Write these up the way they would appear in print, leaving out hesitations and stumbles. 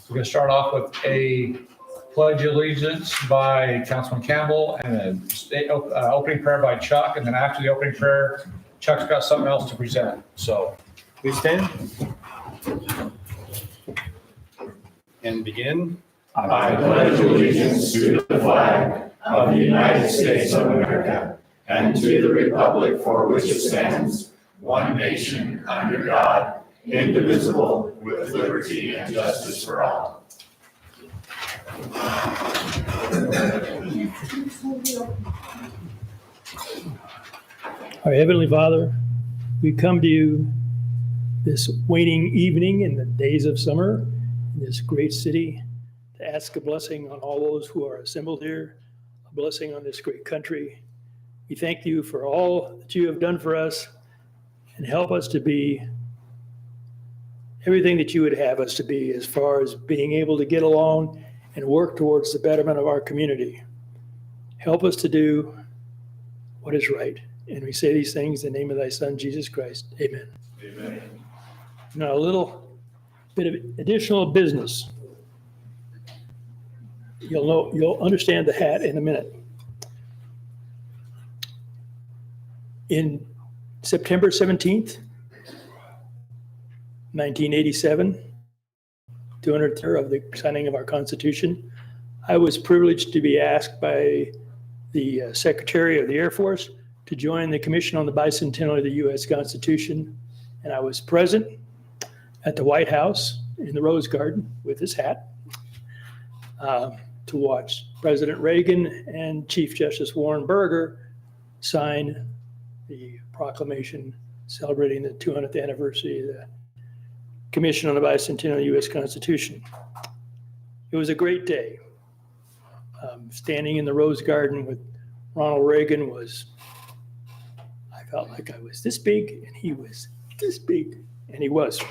We're going to start off with a pledge allegiance by Councilman Campbell and a state opening prayer by Chuck. And then after the opening prayer, Chuck's got something else to present. So Please stand and begin. I pledge allegiance to the flag of the United States of America and to the republic for which it stands, one nation, under God, indivisible, with liberty and justice for all. Our Heavenly Father, we come to you this waning evening in the days of summer in this great city to ask a blessing on all those who are assembled here, a blessing on this great country. We thank you for all that you have done for us and help us to be everything that you would have us to be as far as being able to get along and work towards the betterment of our community. Help us to do what is right. And we say these things in the name of thy Son, Jesus Christ. Amen. Amen. Now, a little bit of additional business. You'll understand the hat in a minute. In September 17th, 1987, 200th year of the signing of our Constitution, I was privileged to be asked by the Secretary of the Air Force to join the Commission on the Bicentennial of the U.S. Constitution. And I was present at the White House in the Rose Garden with his hat to watch President Reagan and Chief Justice Warren Burger sign the proclamation celebrating the 200th anniversary of the Commission on the Bicentennial of the U.S. Constitution. It was a great day. Standing in the Rose Garden with Ronald Reagan I felt like I was this big and he was this big, and he was.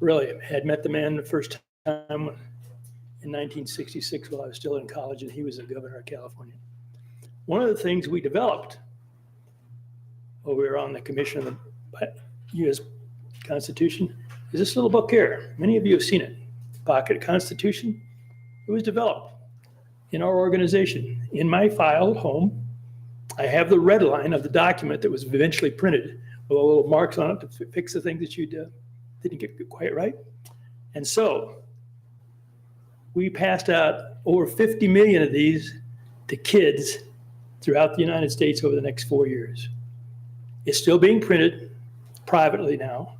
Really, I had met the man the first time in 1966 while I was still in college, and he was the governor of California. One of the things we developed while we were on the Commission of the U.S. Constitution is this little book here. Many of you have seen it, Pocket Constitution. It was developed in our organization. In my file at home, I have the red line of the document that was eventually printed with a little marks on it to fix the things that you didn't get quite right. And so we passed out over 50 million of these to kids throughout the United States over the next 4 years. It's still being printed privately now,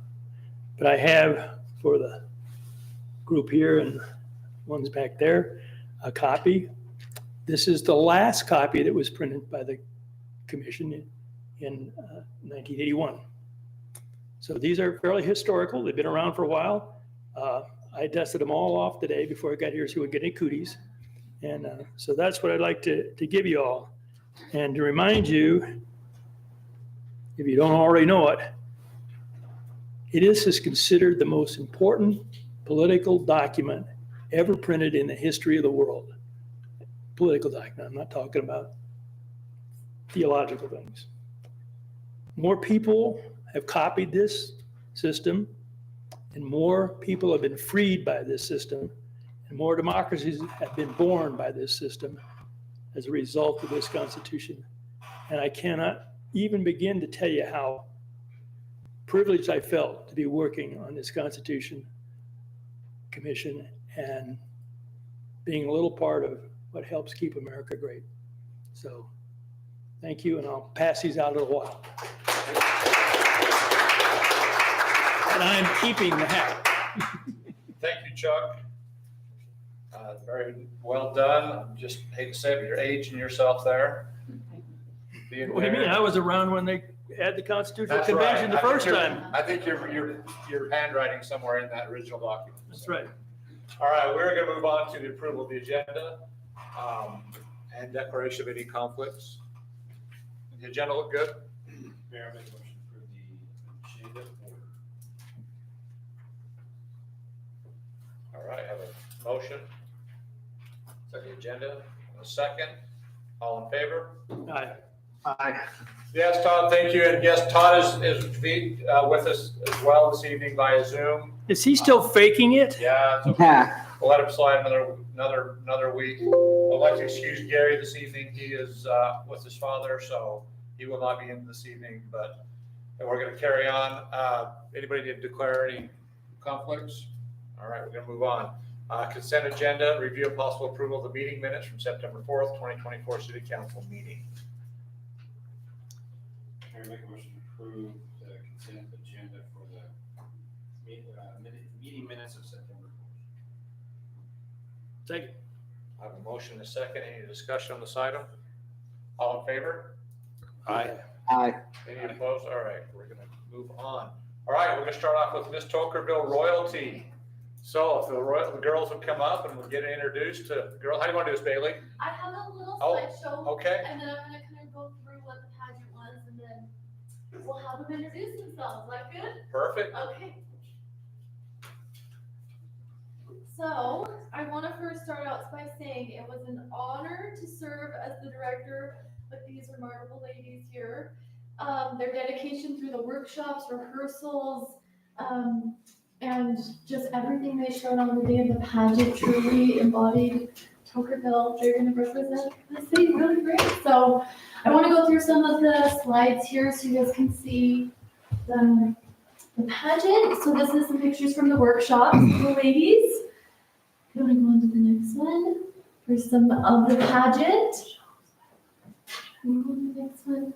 but I have for the group here and ones back there, a copy. This is the last copy that was printed by the Commission in 1981. So these are fairly historical. They've been around for a while. I dusted them all off today before I got here so we wouldn't get any cooties. And so that's what I'd like to give you all. And to remind you, if you don't already know it, it is considered the most important political document ever printed in the history of the world. Political document, I'm not talking about theological things. More people have copied this system, and more people have been freed by this system, and more democracies have been born by this system as a result of this Constitution. And I cannot even begin to tell you how privileged I felt to be working on this Constitution Commission and being a little part of what helps keep America great. So thank you, and I'll pass these out in a while. And I'm keeping the hat. thank you, Chuck. Very well done. I just hate to say it, but you're aging yourself there. What do you mean? I was around when they had the Constitutional That's Convention right. the first time. I think your handwriting somewhere in that original document. That's right. All right, we're going to move on to the approval of the agenda and declaration of any conflicts. The agenda look good? Mayor, I make a motion for the agenda order. All right, I have a motion. Set the agenda. A second. All in favor? Aye. Aye. Yes, Todd, thank you. And yes, Todd is with us as well this evening via Zoom. Is he still faking it? Yeah, it's okay. We'll let him slide another week. I'd like to excuse Gary this evening. He is with his father, so he will not be in this evening, but we're going to carry on. Anybody need to declare any conflicts? All right, we're going to move on. Consent agenda, review of possible approval of the meeting minutes from September 4th, 2024 City Council meeting. Mayor, make a motion to approve the consent agenda for the meeting minutes of September 4th. Second. I have a motion and a second. Any discussion on this item? All in favor? Aye. Any opposed? All right, we're going to move on. All right, we're going to start off with Miss Tokerville royalty. So if the girls would come up and we'll get introduced to girls. How do you want to do this, Bailey? I have a little Oh, slideshow, okay. and then I'm gonna kind of go through what the pageant was, and then we'll have them introduce themselves. Is that good? Perfect. Okay. So I want to first start out by saying it was an honor to serve as the director with these remarkable ladies here. Their dedication through the workshops, rehearsals, and just everything they showed on the day of the pageant truly embodied Tokerville. They're going to represent the city really great. So I want to go through some of the slides here so you guys can see the pageant. So this is some pictures from the workshops, the ladies. You want to go on to the next one? Here's some of the pageant. Can we go on to the next one?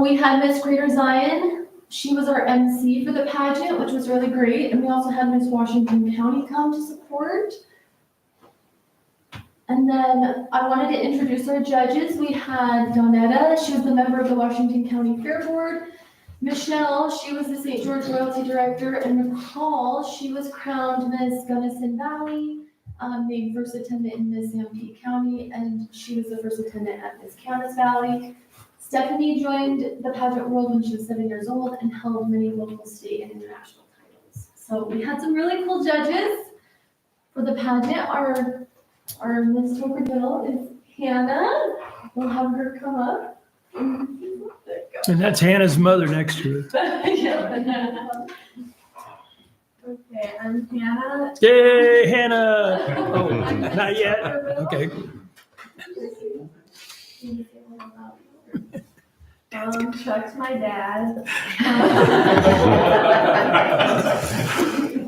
We had Miss Greater Zion. She was our MC for the pageant, which was really great. And we also had Miss Washington County come to support. And then I wanted to introduce our judges. We had Donetta. She was the member of the Washington County Fair Board. Michelle, she was the St. George Royalty Director. And Nicole, she was crowned Miss Gunnison Valley, named first attendant in Miss Sanpete County. And she was the first attendant at Miss Camas Valley. Stephanie joined the pageant world when she was 7 years old and held many local, state, and international titles. So we had some really cool judges for the pageant. Our Miss Tokerville is Hannah. We'll have her come up. And that's Hannah's mother next to her. Okay, I'm Hannah. Yay, Hannah! Oh, not yet. Okay. Chuck's my dad.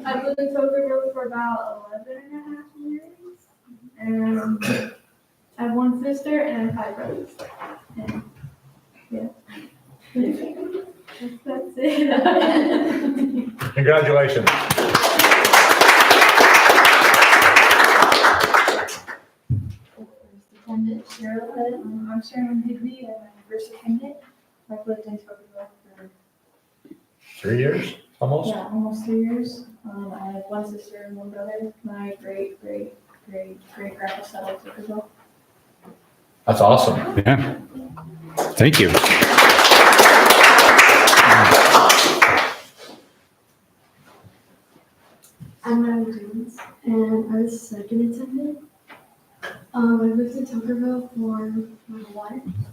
I've lived in Tokerville for about 11 and a half years. And I have one sister and 5 brothers. And, yeah. That's it. Congratulations. Attendant Cheryl Hood. I'm Sharon Higby, and I'm first attendant. I've lived in Tokerville for 3 years, almost? almost 3 years. I have one sister and one brother. My great grandpa settled Tokerville. That's awesome. Yeah. Thank you. I'm Riley Jones, and I was second attendant. I lived in Tokerville for 1,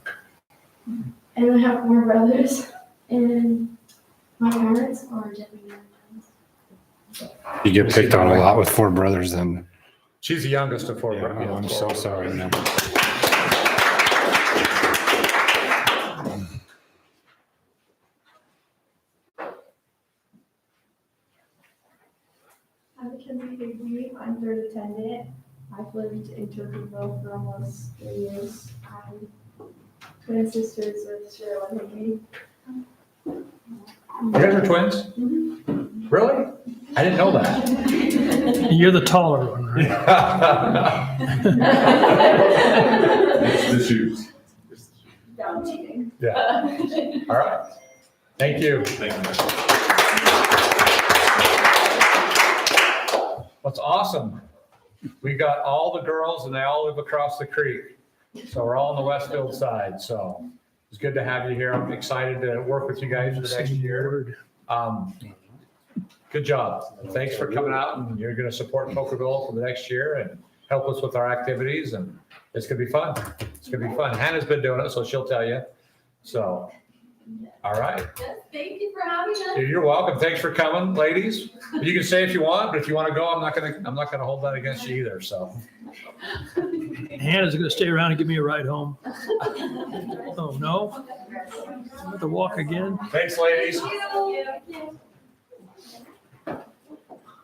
and I have 4 brothers, and my parents are Jimmy Jones. You get picked on a lot with 4 brothers then. She's the youngest of 4. Yeah, I'm so sorry, man. I'm Mackenzie Higby. I'm third attendant. I've lived in Tokerville for almost 3 years. I'm twin sisters with Cheryl and Higby. You guys are twins? Really? I didn't know that. You're the taller one, right? The shoes. Down cheating. Yeah. All right. Thank you. What's awesome, we got all the girls and they all live across the creek. So we're all on the Westfield side. So it's good to have you here. I'm excited to work with you guys for the next year. Good job. Thanks for coming out, and you're going to support Tokerville for the next year and help us with our activities. And It's gonna be fun. It's gonna be fun. Hannah's been doing it, so she'll tell you. So, all right. Yes, thank you for having us. You're welcome. Thanks for coming, ladies. You can stay if you want, but if you want to go, I'm not gonna hold that against you either, so. Hannah's gonna stay around and give me a ride home. Oh, no? I have to walk again? Thanks, ladies. Thank you.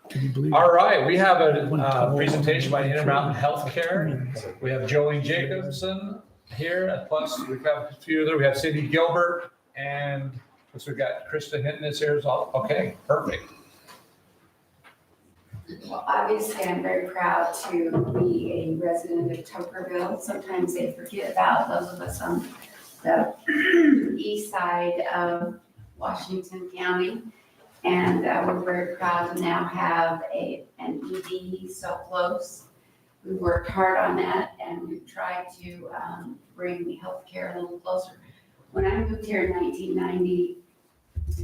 Can you believe it? All right, we have a presentation by Intermountain Healthcare. We have Jolene Jacobson here, plus we've got a few other, we have Cindy Gilbert, and we've got Krista Hinton is here as well. Okay, perfect. Well, obviously, I'm very proud to be a resident of Tokerville. Sometimes they forget about those of us on the east side of Washington County. And we're very proud to now have an ED so close. We worked hard on that and we tried to bring the healthcare a little closer. When I moved here in 1990,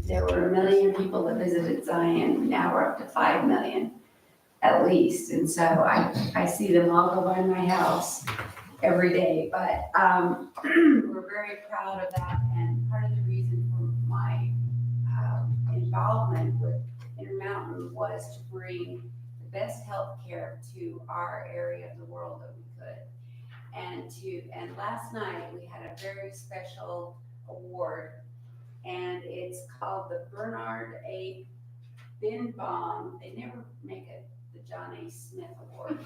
there were 1 million people that visited Zion. Now we're up to 5 million at least. And so I see them all go by my house every day. But we're very proud of that. And part of the reason for my involvement with Intermountain was to bring the best health care to our area of the world that we could. And last night we had a very special award, and it's called the Bernard A. Binbaum. They never make it the John A. Smith Award.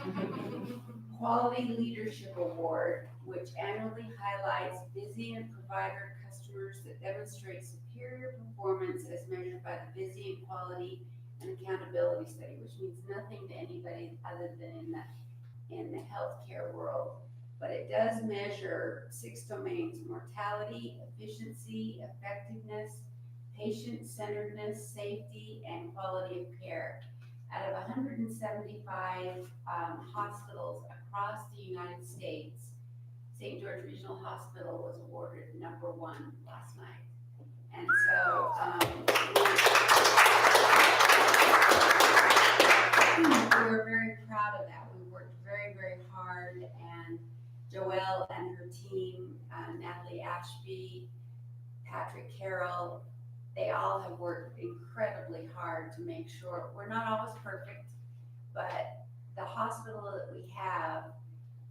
Quality Leadership Award, which annually highlights busy and provider customers that demonstrate superior performance as measured by the busy and quality and accountability study, which means nothing to anybody other than in the healthcare world. But it does measure 6 domains: mortality, efficiency, effectiveness, patient-centeredness, safety, and quality of care. Out of 175 hospitals across the United States, St. George Regional Hospital was awarded #1 last night. And so we were very proud of that. We worked very, very hard, and Joelle and her team, Natalie Ashby, Patrick Carroll, they all have worked incredibly hard to make sure we're not always perfect, but the hospital that we have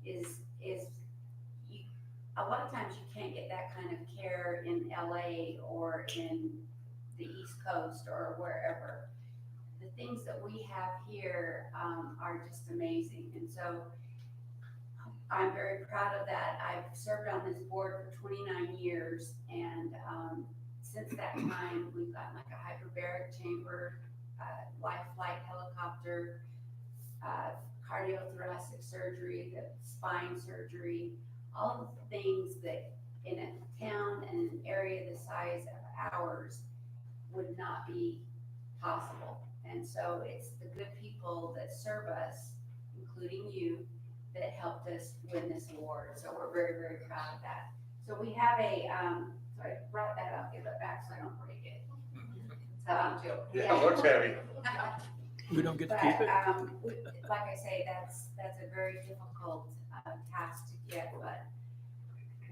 is a lot of times you can't get that kind of care in LA or in the East Coast or wherever. The things that we have here are just amazing. And so I'm very proud of that. I've served on this board for 29 years, and since that time, we've gotten like a hyperbaric chamber, life flight helicopter, cardiothoracic surgery, the spine surgery, all of the things that in a town and an area the size of ours would not be possible. And so it's the good people that serve us, including you, that helped us win this award. So we're very, very proud of that. So we have so I brought that up, give it back so I don't break it. So I'm joking. Yeah, it looks heavy. We don't get to But, keep it? like I say, that's a very difficult task to get, but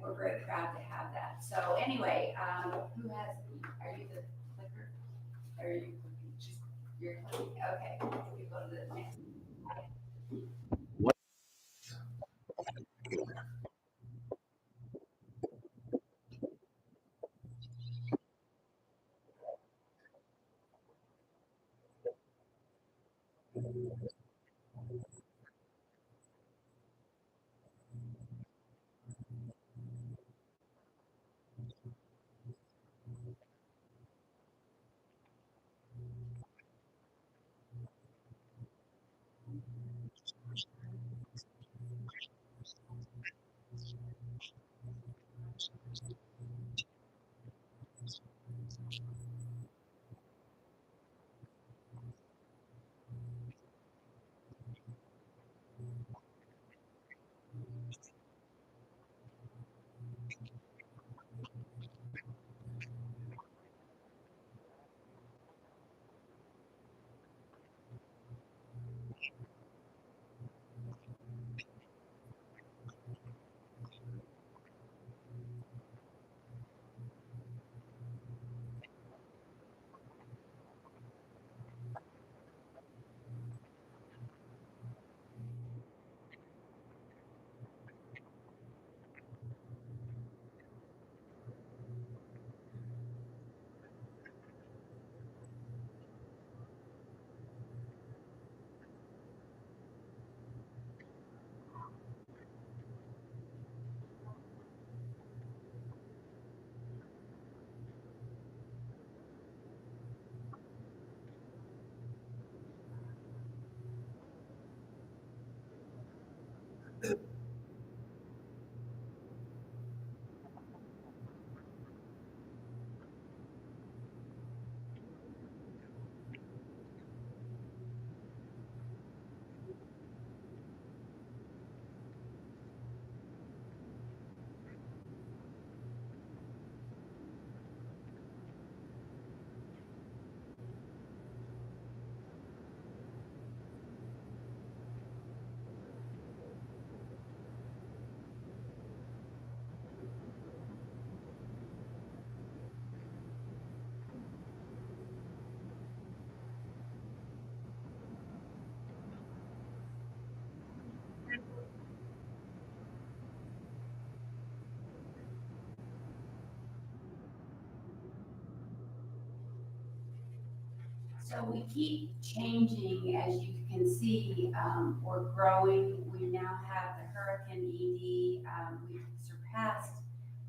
we're very proud to have that. So anyway, who has, are you the clicker? Or you're clicking? Okay, we go to the next. So we keep changing, as you can see, we're growing. We now have the Hurricane ED. We've surpassed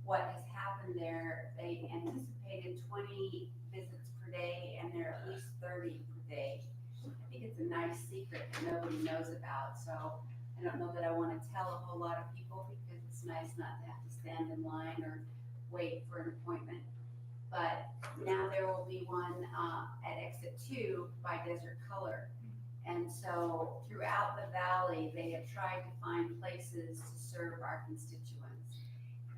what has happened there. They anticipated 20 visits per day, and they're at least 30 per day. I think it's a nice secret that nobody knows about. So I don't know that I want to tell a whole lot of people because it's nice not to have to stand in line or wait for an appointment. But now there will be one at exit 2 by Desert Color. And so throughout the valley, they have tried to find places to serve our constituents.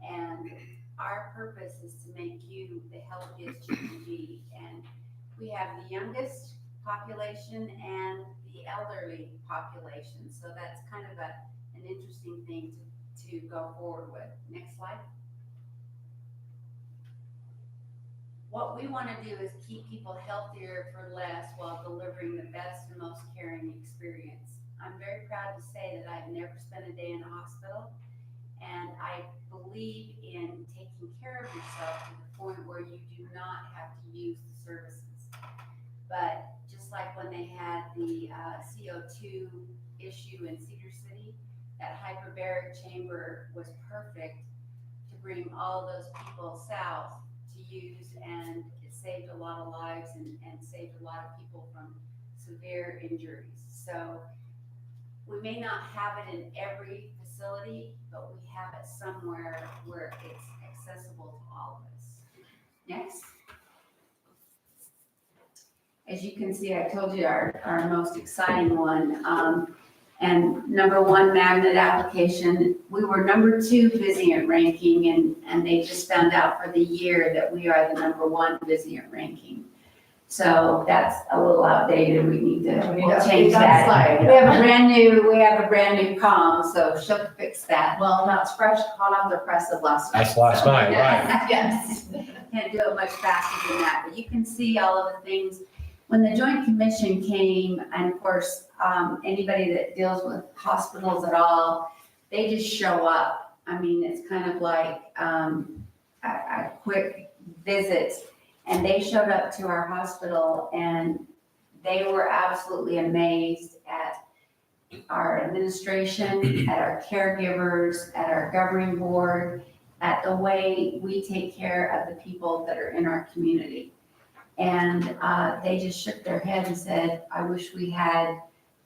And our purpose is to make you the healthiest you can be. And we have the youngest population and the elderly population. So that's kind of an interesting thing to go forward with. Next slide. What we want to do is keep people healthier for less while delivering the best and most caring experience. I'm very proud to say that I've never spent a day in a hospital, and I believe in taking care of yourself to the point where you do not have to use the services. But just like when they had the CO2 issue in Cedar City, that hyperbaric chamber was perfect to bring all those people south to use, and it saved a lot of lives and saved a lot of people from severe injuries. So we may not have it in every facility, but we have it somewhere where it's accessible to all of us. Next. As you can see, I told you our most exciting one. And number 1 magnet application, we were number 2 Vizient ranking, and they just found out for the year that we are the number 1 Vizient ranking. So that's a little outdated. We need to change that. We have a brand new comm, so she'll fix that. Well, that's fresh, hot off the press of last night. That's last night, right? Yes. Can't do it much faster than that, but you can see all of the things. When the Joint Commission came, and of course, anybody that deals with hospitals at all, they just show up. I mean, it's kind of like a quick visit. And they showed up to our hospital, and they were absolutely amazed at our administration, at our caregivers, at our governing board, at the way we take care of the people that are in our community. And they just shook their head and said, I wish we had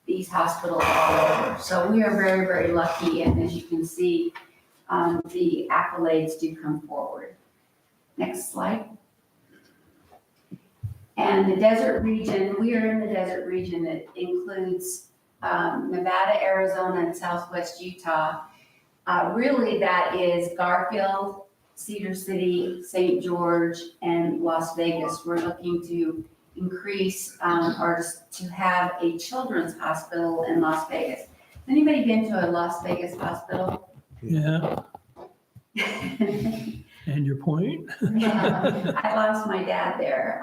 these hospitals all over. So we are very, very lucky. And as you can see, the accolades do come forward. Next slide. And the desert region, we are in the desert region that includes Nevada, Arizona, and Southwest Utah. Really, that is Garfield, Cedar City, St. George, and Las Vegas. We're looking to increase or to have a children's hospital in Las Vegas. Has anybody been to a Las Vegas hospital? Yeah. And your point? I lost my dad there.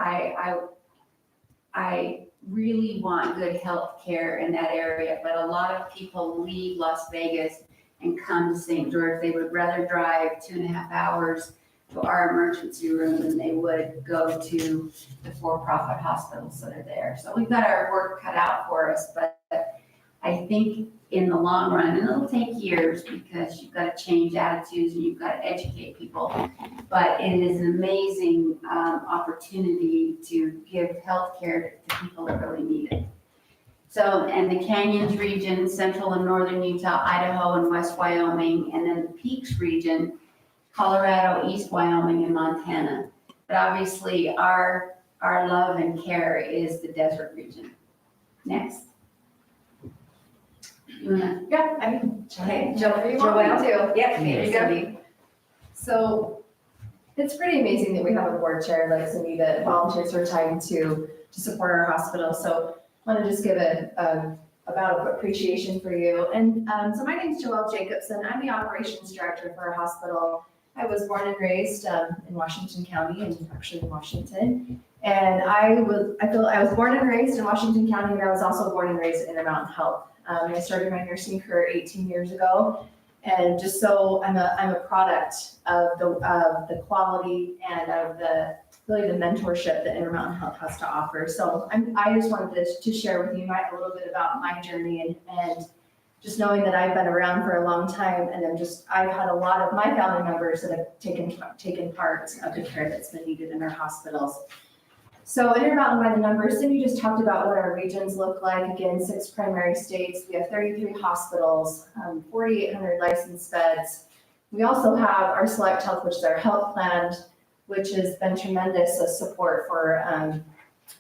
I really want good health care in that area, but a lot of people leave Las Vegas and come to St. George. They would rather drive 2.5 hours to our emergency room than they would go to the for-profit hospitals that are there. So we've got our work cut out for us, but I think in the long run, and it'll take years because you've got to change attitudes and you've got to educate people, but it is an amazing opportunity to give health care to people that really need it. So, and the Canyons region, central and northern Utah, Idaho, and West Wyoming, and then the Peaks region, Colorado, East Wyoming, and Montana. But obviously, our love and care is the desert region. Next. You wanna- Yeah, I mean, Okay, whatever you want me to. Yep, There you go. So it's pretty amazing that we have a board chair like Cindy that volunteers her time to support our hospital. So I want to just give about a appreciation for you. And so my name is Joelle Jacobson. I'm the operations director for our hospital. I was born and raised in Washington County and actually in Washington. And I was born and raised in Washington County, and I was also born and raised at Intermountain Health. I started my nursing career 18 years ago. And just so I'm a product of the quality and of the mentorship that Intermountain Health has to offer. So I just wanted to share with you a little bit about my journey and just knowing that I've been around for a long time, and I've had a lot of my family members that have taken part of the care that's been needed in our hospitals. So Intermountain by the numbers, Cindy just talked about what our regions look like. Again, 6 primary states. We have 33 hospitals, 4,800 licensed beds. We also have our Select Health, which is our health plan, which has been tremendous support for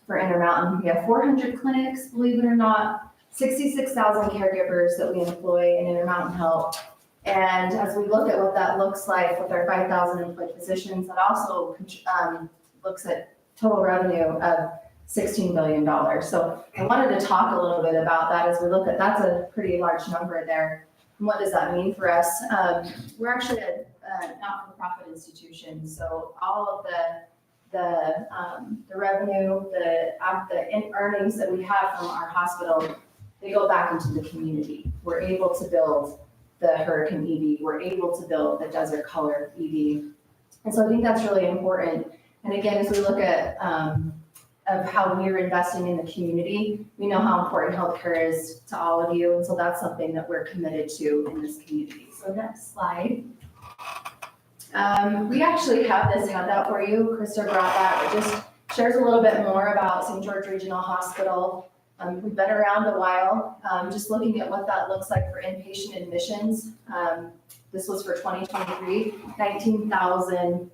Intermountain. We have 400 clinics, believe it or not, 66,000 caregivers that we employ in Intermountain Health. And as we look at what that looks like with our 5,000 employed physicians, that also looks at total revenue of $16 billion. So I wanted to talk a little bit about that as we look at, that's a pretty large number there. And what does that mean for us? We're actually a not-for-profit institution, so all of the revenue, the earnings that we have from our hospital, they go back into the community. We're able to build the Hurricane ED. We're able to build the Desert Color ED. And so I think that's really important. And again, as we look at of how we're investing in the community, we know how important healthcare is to all of you. And so that's something that we're committed to in this community. So next slide. We actually have this handout for you. Krista brought that. It just shares a little bit more about St. George Regional Hospital. We've been around a while, just looking at what that looks like for inpatient admissions. This was for 2023, 19,000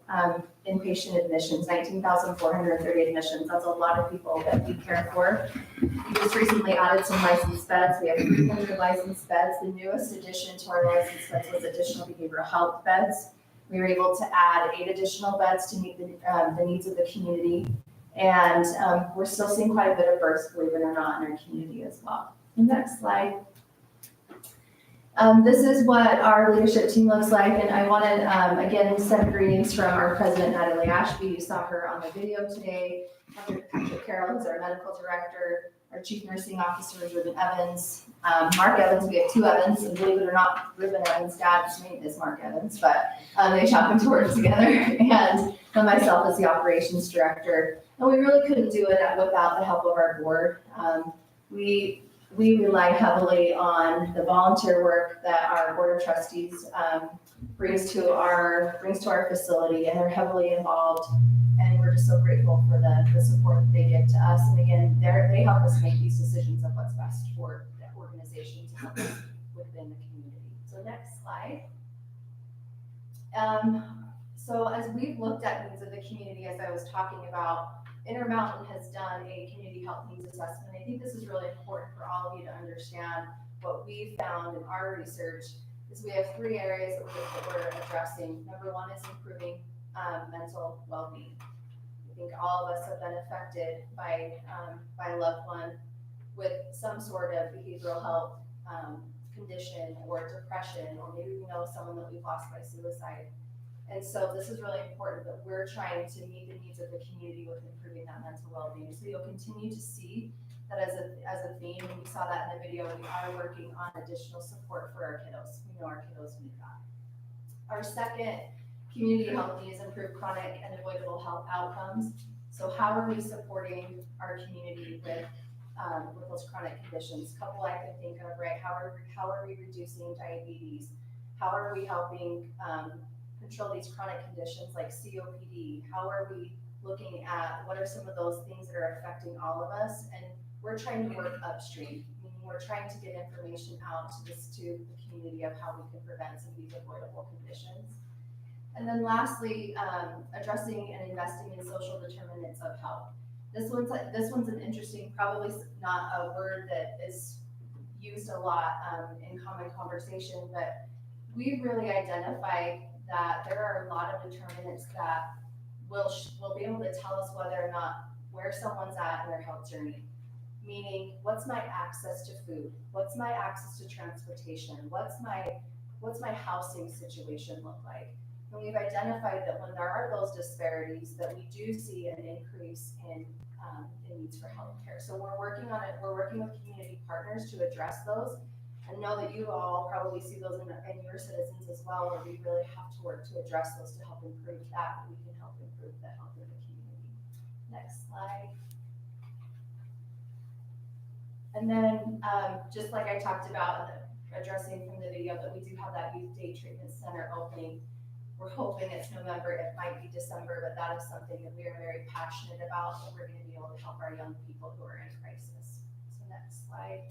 inpatient admissions, 19,430 admissions. That's a lot of people that we care for. We just recently added some licensed beds. We have 300 licensed beds. The newest addition to our licensed beds was additional behavioral health beds. We were able to add 8 additional beds to meet the needs of the community. And we're still seeing quite a bit of births, believe it or not, in our community as well. The next slide. This is what our leadership team looks like. And I wanted, again, send greetings from our president, Natalie Ashby. You saw her on the video today. Dr. Patrick Carroll, who's our medical director. Our chief nursing officer is Ruben Evans. Mark Evans, we have 2 Evans, and believe it or not, Ruben Evans' dad's name is Mark Evans, but they shop to work together. And myself as the operations director. And we really couldn't do it without the help of our board. We rely heavily on the volunteer work that our board of trustees brings to our facility, and they're heavily involved. And we're just so grateful for the support that they give to us. And again, they help us make these decisions of what's best for the organization to help us within the community. So next slide. So as we've looked at needs of the community, as I was talking about, Intermountain has done a community health needs assessment. I think this is really important for all of you to understand. What we've found in our research is we have 3 areas that we're addressing. Number 1 is improving mental well-being. I think all of us have been affected by a loved one with some sort of behavioral health condition or depression, or maybe we know someone that we've lost by suicide. And so this is really important that we're trying to meet the needs of the community with improving that mental well-being. So you'll continue to see that as a theme, and you saw that in the video, we are working on additional support for our kiddos. We know our kiddos need that. Our second community health need is improve chronic and avoidable health outcomes. So how are we supporting our community with those chronic conditions? A couple I can think of, right? How are we reducing diabetes? How are we helping control these chronic conditions like COPD? How are we looking at what are some of those things that are affecting all of us? And we're trying to work upstream. we're trying to get information out to the community of how we can prevent some of these avoidable conditions. And then lastly, addressing and investing in social determinants of health. This one's an interesting, probably not a word that is used a lot in common conversation, but we've really identified that there are a lot of determinants that will be able to tell us whether or not where someone's at in their health journey. Meaning, what's my access to food? What's my access to transportation? What's my housing situation look like? And we've identified that when there are those disparities, that we do see an increase in needs for healthcare. So we're working on it. We're working with community partners to address those, and know that you all probably see those in your citizens as well, where we really have to work to address those to help improve that. We can help improve the health of the community. Next slide. And then, just like I talked about addressing from the video, that we do have that youth day treatment center opening. We're hoping it's November, it might be December, but that is something that we are very passionate about, that we're gonna be able to help our young people who are in crisis. So next slide.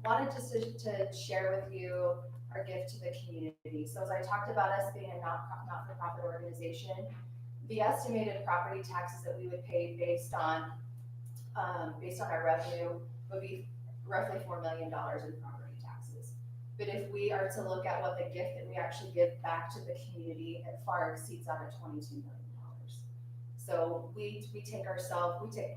Wanted just to share with you our gift to the community. So as I talked about us being a not-for-profit organization, the estimated property taxes that we would pay based on our revenue would be roughly $4 million in property taxes. But if we are to look at what the gift that we actually give back to the community, it far exceeds out of $22 million. So we take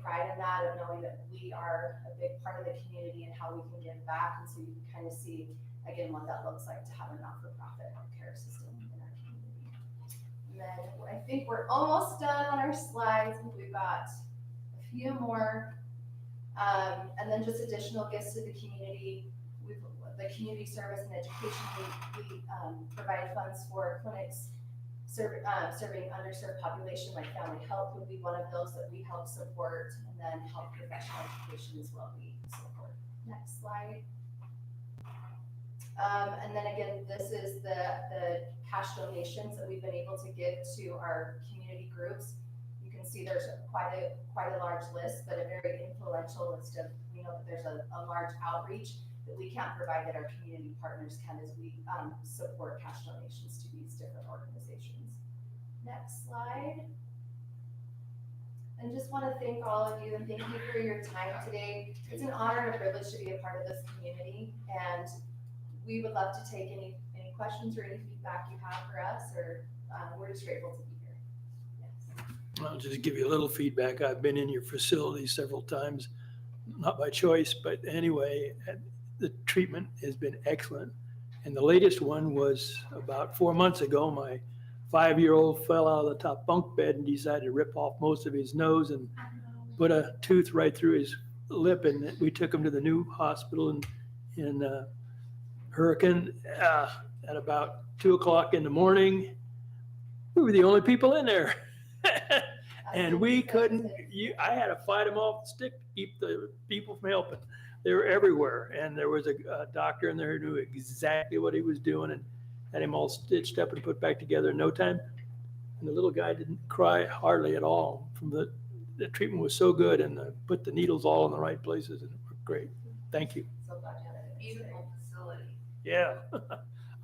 pride in that, of knowing that we are a big part of the community and how we can give back. And so you can kind of see, again, what that looks like to have a not-for-profit healthcare system in our community. And then I think we're almost done on our slides. We've got a few more. And then just additional gifts to the community. The community service and education, we provide funds for clinics serving underserved population, like family health would be one of those that we help support, and then health professional education as well we support. Next slide. And then again, this is the cash donations that we've been able to give to our community groups. You can see there's quite a large list, but a very influential list of, we know that there's a large outreach that we can't provide, that our community partners can, as we support cash donations to these different organizations. Next slide. And just want to thank all of you, and thank you for your time today. It's an honor and a privilege to be a part of this community, and we would love to take any questions or any feedback you have for us, or we're just grateful to be here. Yes. I'll just give you a little feedback. I've been in your facility several times, not by choice, but anyway, the treatment has been excellent. And the latest one was about 4 months ago. My 5-year-old fell out of the top bunk bed and decided to rip off most of his nose and put a tooth right through his lip. And we took him to the new hospital in Hurricane at about 2:00 in the morning. We were the only people in there. And we couldn't, I had to fight them off the stick to keep the people from helping. They were everywhere. And there was a doctor in there who knew exactly what he was doing and had him all stitched up and put back together in no time. And the little guy didn't cry hardly at all. From the treatment was so good, and put the needles all in the right places, and it worked great. Thank you. So glad you had a beautiful facility. Yeah.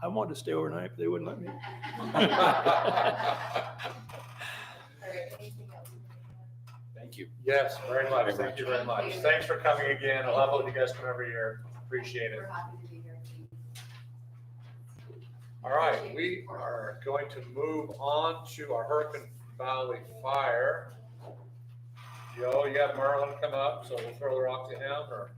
I wanted to stay overnight, but they wouldn't let me. All right, anything else? Thank you. Yes, very much. Thank you very much. Thanks for coming again. I love when you guys come every year. Appreciate it. We're happy to be here. All right, we are going to move on to our Hurricane Valley Fire. Joe, you have Marlon come up, so we'll throw the rock to him, or?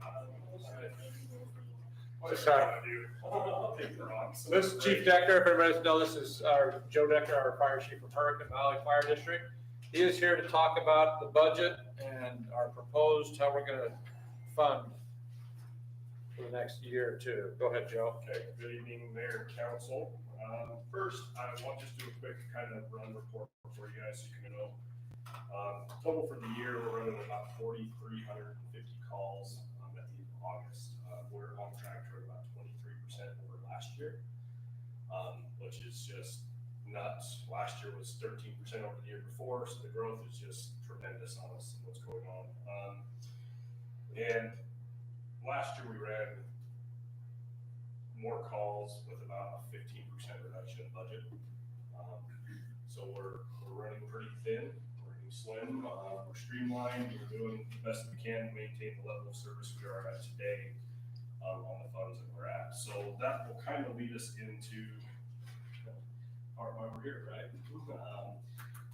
This is Chief Decker. If everybody doesn't know, this is our Joe Decker, our fire chief from Hurricane Valley Fire District. He is here to talk about the budget and our proposed, how we're gonna fund for the next year or two. Go ahead, Joe. Okay, good evening, Mayor and Council. First, I want to just do a quick kind of run report for you guys so you can know. Total for the year, we're running about 4,350 calls at the end of August. We're on track for about 23% over last year, which is just nuts. Last year was 13% over the year before, so the growth is just tremendous on us and what's going on. And last year we ran more calls with about a 15% reduction in budget. So we're running pretty thin, we're running slim, we're streamlined, we're doing the best we can to maintain the level of service we are at today on the funds that we're at. So that will kind of lead us into why we're here, right?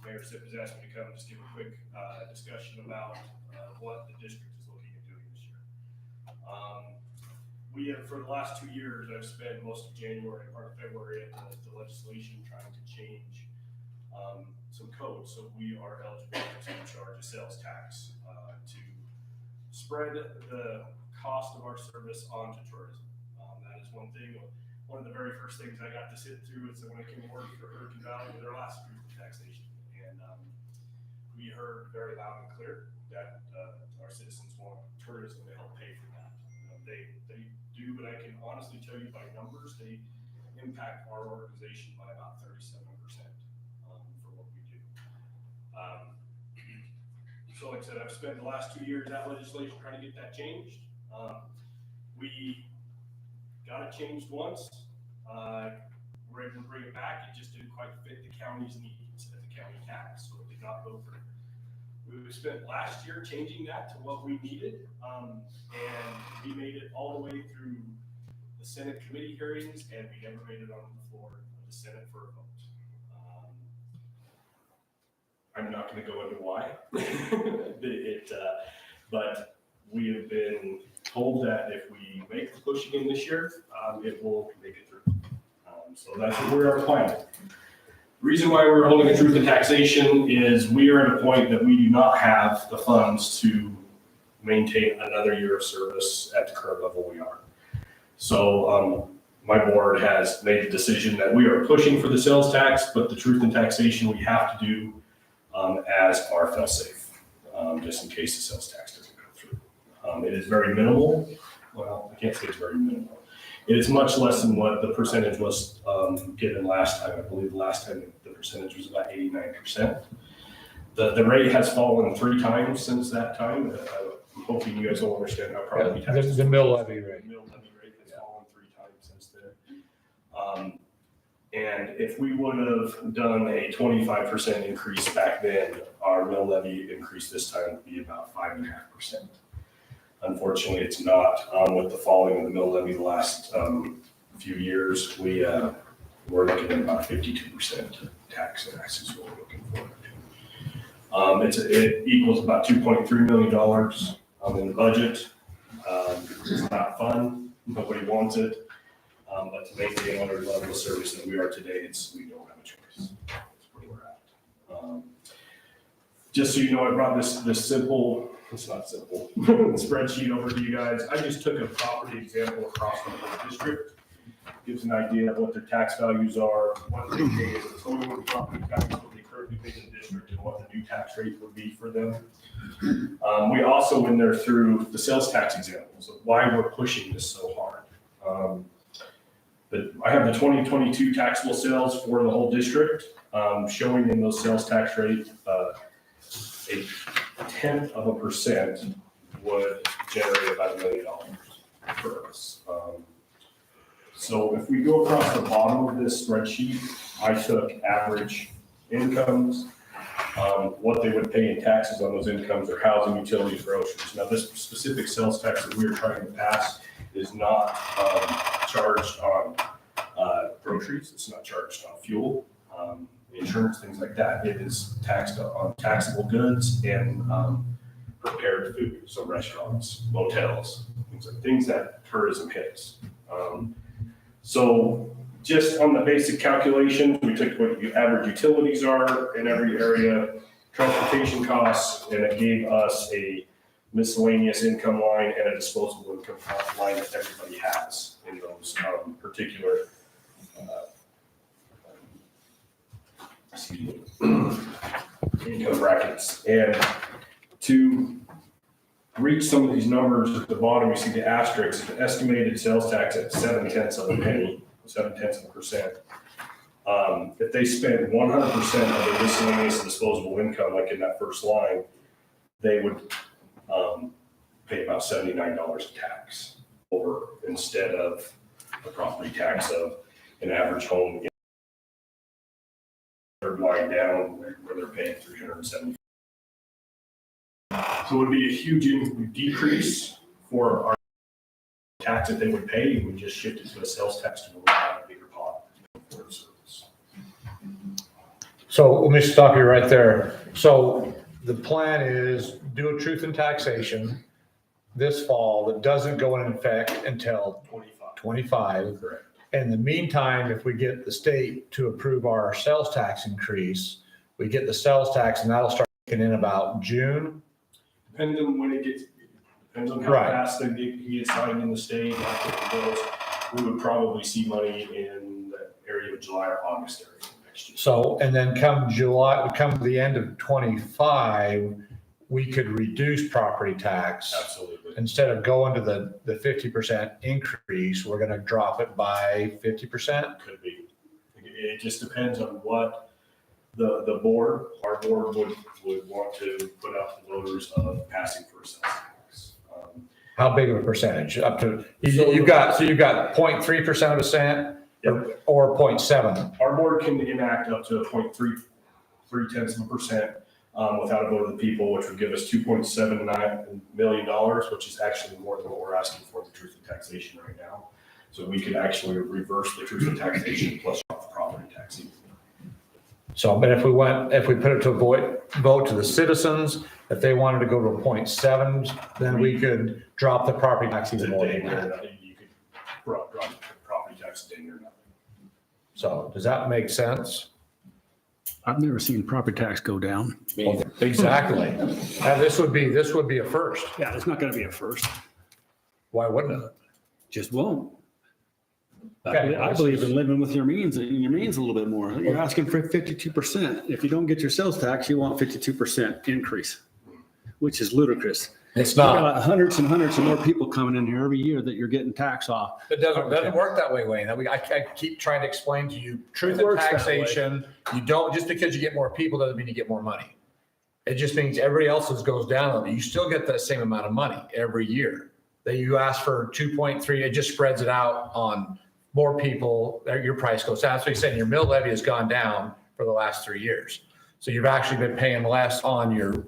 Mayor Sipp has asked me to come and just give a quick discussion about what the district is looking at doing this year. We have, for the last 2 years, I've spent most of January and part of February at the legislation trying to change some codes. So we are eligible to charge a sales tax to spread the cost of our service onto tourism. That is one thing. One of the very first things I got to sit through is when I came to work for Hurricane Valley with their last group of taxation. And we heard very loud and clear that our citizens want tourism to help pay for that. They do, but I can honestly tell you by numbers, they impact our organization by about 37% for what we do. So like I said, I've spent the last 2 years that legislation trying to get that changed. We got it changed once. We're able to bring it back. It just didn't quite fit the county's needs at the county tax, so it did not go through. We spent last year changing that to what we needed, and we made it all the way through the Senate committee hearings, and we never made it on the floor of the Senate for a vote. I'm not going to go into why, but we have been told that if we make the push again this year, it will make it through. So that's what we're planning. The reason why we're holding a truth in taxation is we are at a point that we do not have the funds to maintain another year of service at the current level we are. So my board has made the decision that we are pushing for the sales tax, but the truth in taxation we have to do as our fail-safe, just in case the sales tax doesn't go through. It is very minimal. Well, I can't say it's very minimal. It is much less than what the percentage was given last time. I believe last time the percentage was about 89%. The rate has fallen 3 times since that time. I'm hoping you guys will understand how property taxes. The mill levy rate. The mill levy rate has fallen 3 times since then. And if we would have done a 25% increase back then, our mill levy increase this time would be about 5.5%. Unfortunately, it's not. With the falling of the mill levy the last few years, we're looking at about 52% tax is what we're looking for. It equals about $2.3 million in the budget. It's not fun. Nobody wants it. But to maintain our level of service that we are today, we don't have a choice. That's where we're at. Just so you know, I brought this simple, it's not simple, spreadsheet over to you guys. I just took a property example across the whole district. Gives an idea of what their tax values are, what they pay as a total property tax, what they currently pay in the district, and what the new tax rate would be for them. We also went there through the sales tax examples of why we're pushing this so hard. But I have the 2022 taxable sales for the whole district, showing in those sales tax rate, a 0.1% would generate about $1 million for us. So if we go across the bottom of this spreadsheet, I took average incomes, what they would pay in taxes on those incomes, their housing, utilities, groceries. Now this specific sales tax that we are trying to pass is not charged on groceries, it's not charged on fuel, insurance, things like that. It is taxed on taxable goods and prepared food, so restaurants, motels, things that tourism hits. So just on the basic calculations, we took what your average utilities are in every area, transportation costs, and it gave us a miscellaneous income line and a disposable income line that everybody has in those particular income brackets. And to reach some of these numbers at the bottom, you see the asterisk, the estimated sales tax at 0.7 of a penny, 0.7%. If they spend 100% of their miscellaneous disposable income, like in that first line, they would pay about $79 in tax over, instead of the property tax of an average home in third line down where they're paying $370. So it would be a huge decrease for our tax that they would pay. We just shift it to a sales tax to provide a bigger pot for the service. So let me stop you right there. So the plan is do a truth in taxation this fall that doesn't go into effect until 25. Correct. In the meantime, if we get the state to approve our sales tax increase, we get the sales tax and that'll start kicking in about June. Depends on when it gets, depends on how Right. fast they get signed in the state. After it goes, we would probably see money in the area of July or August area next year. So, and then come the end of 25, we could reduce property tax. Absolutely. Instead of going to the 50% increase, we're gonna drop it by 50%. Could be. It just depends on what the board, our board would want to put out to the voters of passing for a sales tax. How big of a percentage? Up to, you've got 0.3% of a cent or 0.7? Our board can enact up to a 0.3% without a vote of the people, which would give us $2.79 million, which is actually more than what we're asking for the truth in taxation right now. So we could actually reverse the truth in taxation plus the property tax. So, but if we put it to a vote to the citizens, if they wanted to go to a 0.7, then we could drop the property tax even more than that. You could drop the property tax to or nothing. So does that make sense? I've never seen property tax go down. Exactly. And this would be a first. Yeah, it's not gonna be a first. Why wouldn't it? Just won't. Okay. I believe in living with your means, and your means a little bit more. You're asking for 52%. If you don't get your sales tax, you want 52% increase, which is ludicrous. It's You got hundreds and hundreds of more people coming in here every year that you're getting tax off. It doesn't work that way, Wayne. I keep trying to explain to you, truth in works that way. taxation, you don't, just because you get more people doesn't mean you get more money. It just means everybody else's goes down. You still get the same amount of money every year. That you ask for 2.3, it just spreads it out on more people, your price goes down. That's what he's saying. Your mill levy has gone down for the last 3 years. So you've actually been paying less on your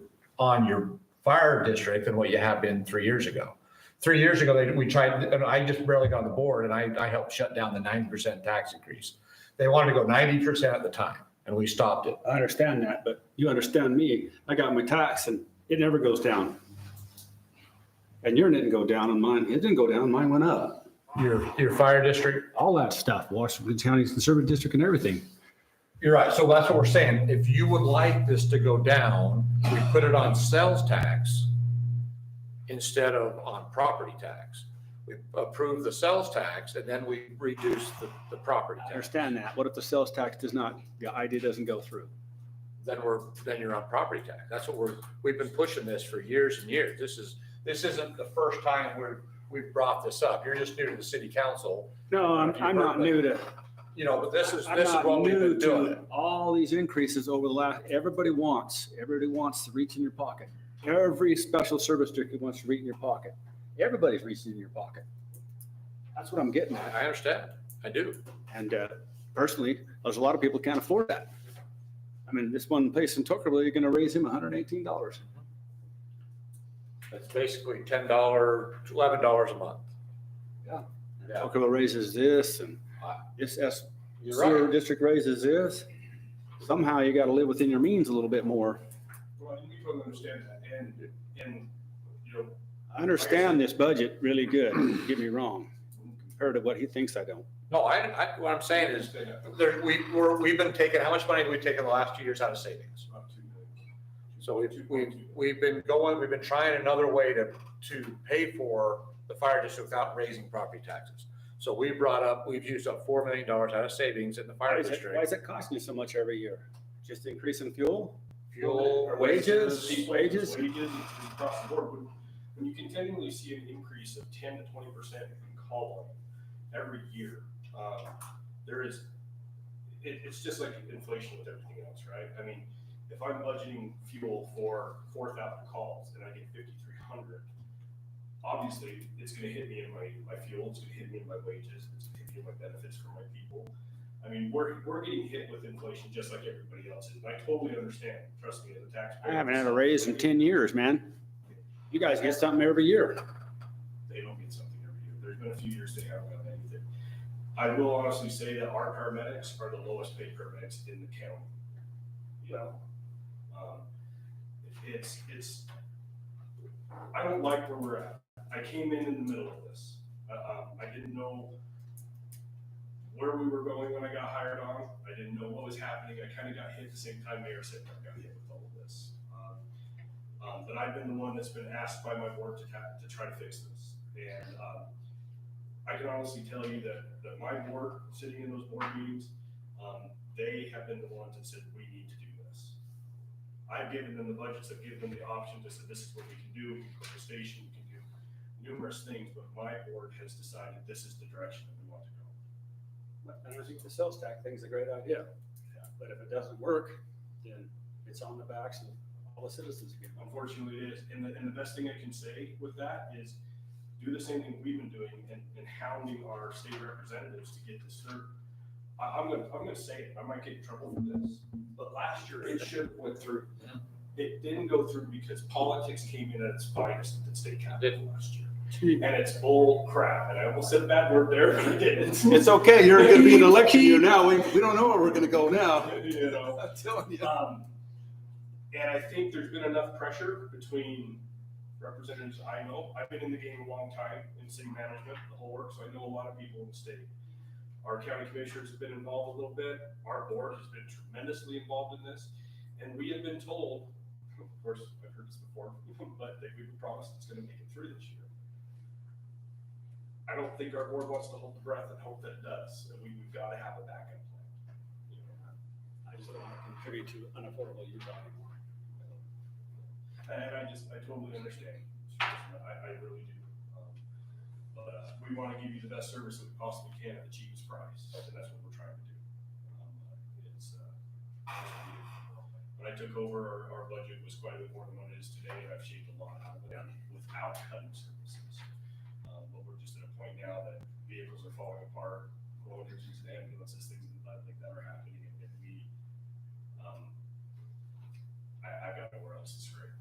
fire district than what you have been 3 years ago. 3 years ago, we tried, and I just barely got on the board and I helped shut down the 90% tax increase. They wanted to go 90% at the time and we stopped it. I understand that, but you understand me. I got my tax and it never goes down. And yours didn't go down and mine, it didn't go down, mine went up. Your fire district, All that stuff, Washington County's conservative district and everything. you're right. So that's what we're saying. If you would like this to go down, we put it on sales tax instead of on property tax. We approve the sales tax and then we reduce the property I tax. understand that. What if the sales tax does not, the idea doesn't go through? Then you're on property tax. That's what we've been pushing this for years and years. This isn't the first time we've brought this up. You're just new to the city council, No, I'm not new to. but this is I'm not what we've new been doing. to all these increases over the last, everybody wants to reach in your pocket. Every special service district wants to reach in your pocket. Everybody's reaching in your pocket. That's what I'm getting at. I understand. I do. And personally, there's a lot of people can't afford that. I mean, this one place in Tocqueville, you're gonna raise him $118. That's basically $10, $11 a month. Yeah. Tocqueville raises this and this You're sewer right. district raises this. Somehow you gotta live within your means a little bit more. Well, you totally understand that. And, I understand this budget really good, don't get me wrong, compared to what he thinks I don't. No, what I'm saying is we've been taking, how much money have we taken the last 2 years out of savings? So we've been trying another way to pay for the fire district without raising property taxes. So we've used up $4 million out of savings in the fire Why is district. it costing you so much every year? Just increasing fuel? Fuel, Wages Wages across the board. When you continually see an increase of 10 to 20% in call volume every year, it's just like inflation with everything else, right? I mean, if I'm budgeting fuel for 4,000 calls and I get 5,300, obviously, it's gonna hit me in my fuel, it's gonna hit me in my wages, it's gonna hit me in my benefits for my people. I mean, we're getting hit with inflation just like everybody else is. I totally understand, trust me, as a taxpayer. I haven't had a raise in 10 years, man. You guys get something every year. They don't get something every year. There's been a few years they haven't gotten anything. I will honestly say that our paramedics are the lowest paid paramedics in the county. You know, it's, I don't like where we're at. I came in the middle of this. I didn't know where we were going when I got hired on. I didn't know what was happening. I kind of got hit at the same time Mayor said I got hit with all of this. But I've been the one that's been asked by my board to try to fix this. And I can honestly tell you that my board, sitting in those board meetings, they have been the ones that said, we need to do this. I've given them the budgets, I've given them the options, I said, this is what we can do, we can put the station, we can do numerous things, but my board has decided this is the direction that we want to go. And I think the sales tax thing's a great idea. But if it doesn't work, then it's on the backs of all the citizens again. Unfortunately, it is. And the best thing I can say with that is do the same thing we've been doing and hounding our state representatives to get this through. I'm gonna say it. I might get in trouble for this, but last year it should have went through. It didn't go through because politics came in at its finest at the state capitol last year. And it's bull crap. And I almost said a bad word there, but I didn't. It's okay, you're gonna be an election year now, we don't know where we're gonna go now. You know. I'm telling you. And I think there's been enough pressure between representatives I know. I've been in the game a long time in city management, the whole work, so I know a lot of people in the state. Our county commissioners have been involved a little bit. Our board has been tremendously involved in this. And we have been told, of course, I've heard this before, but we've been promised it's gonna make it through this year. I don't think our board wants to hold the breath and hope that it does. And we've gotta have a backup plan. You know, I just don't want to contribute to unaffordable Utah anymore. and I totally understand. I really do. But we want to give you the best service that we possibly can at the cheapest price, and that's what we're trying to do. When I took over, our budget was quite a bit more than what it is today, and I've shaved a lot out of it without cutting services. But we're just at a point now that vehicles are falling apart, road engines and ambulances, things like that are happening, and we, I've got nowhere else to scrape,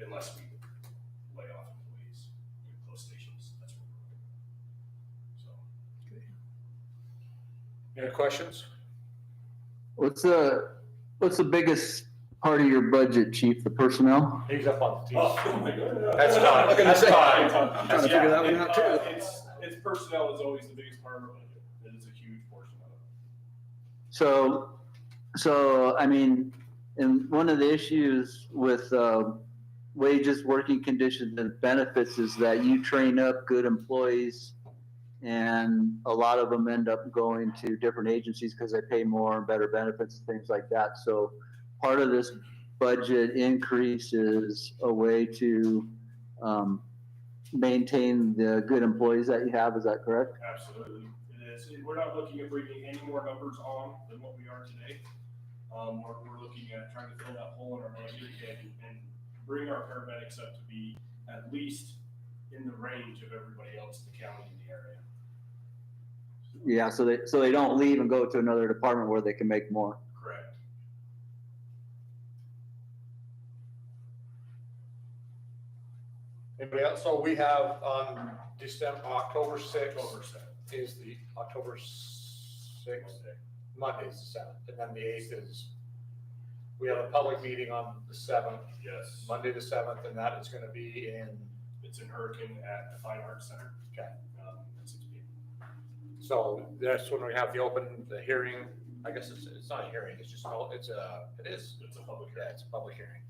unless we lay off employees, close stations, that's what we're doing. So. Any questions? What's the biggest part of your budget, Chief? The personnel? He's up on the team. Oh my God. That's Todd. I'm gonna That's say- Todd. I'm trying to figure that one out too. It's personnel is always the biggest part of our budget. It is a huge portion of it. So I mean, and one of the issues with wages, working conditions, and benefits is that you train up good employees, and a lot of them end up going to different agencies because they pay more and better benefits, things like that. So part of this budget increase is a way to maintain the good employees that you have. Is that correct? Absolutely, it is. We're not looking at bringing any more numbers on than what we are today. We're looking at trying to fill that hole in our budget and bring our paramedics up to be at least in the range of everybody else in the county and the area. Yeah, so they don't leave and go to another department where they can make more. Correct. Anybody else? So we have on October 6th October 7th. is the October 6th. Monday is the 7th, and then the 8th is, we have a public meeting on the 7th, Yes. Monday the 7th, and that is gonna be in, It's in Hurricane at the Fine Arts Center. Okay. At 6 p.m. so that's when we have the hearing. I guess it's not a hearing, it's just, it is. It's a public Yeah, hearing. it's a public hearing.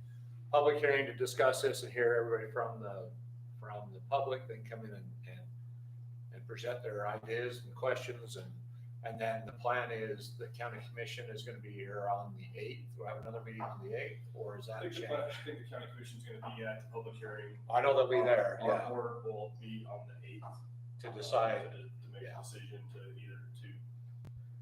Public hearing to discuss this and hear everybody from the public, then come in and present their ideas and questions, and then the plan is the county commission is gonna be here on the 8th. We'll have another meeting on the 8th, or is I that think changed? I think the county commission's gonna be at the public hearing. I know they'll be there, Our yeah, board will be on the 8th. to decide. To make Yeah. a decision to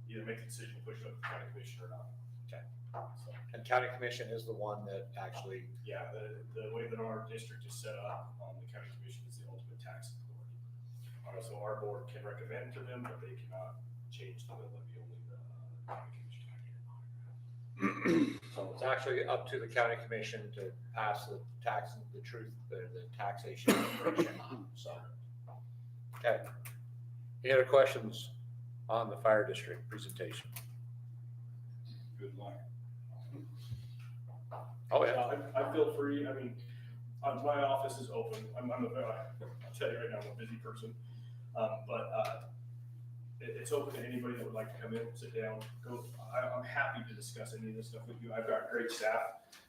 either make the decision to push it up to the county commission or not. Okay. So, And county commission is the one that actually, yeah, the way that our district is set up, the county commission is the ultimate tax authority. So our board can recommend to them, but they cannot change the levy, only the county commission. So it's actually up to the county commission to pass the taxation. So, okay. Any other questions on the fire district presentation? Good luck. Oh, yeah. I feel free, I mean, my office is open, I'll tell you right now, I'm a busy person. It's open to anybody that would like to come in, sit down, go. I'm happy to discuss any of this stuff with you. I've got great staff.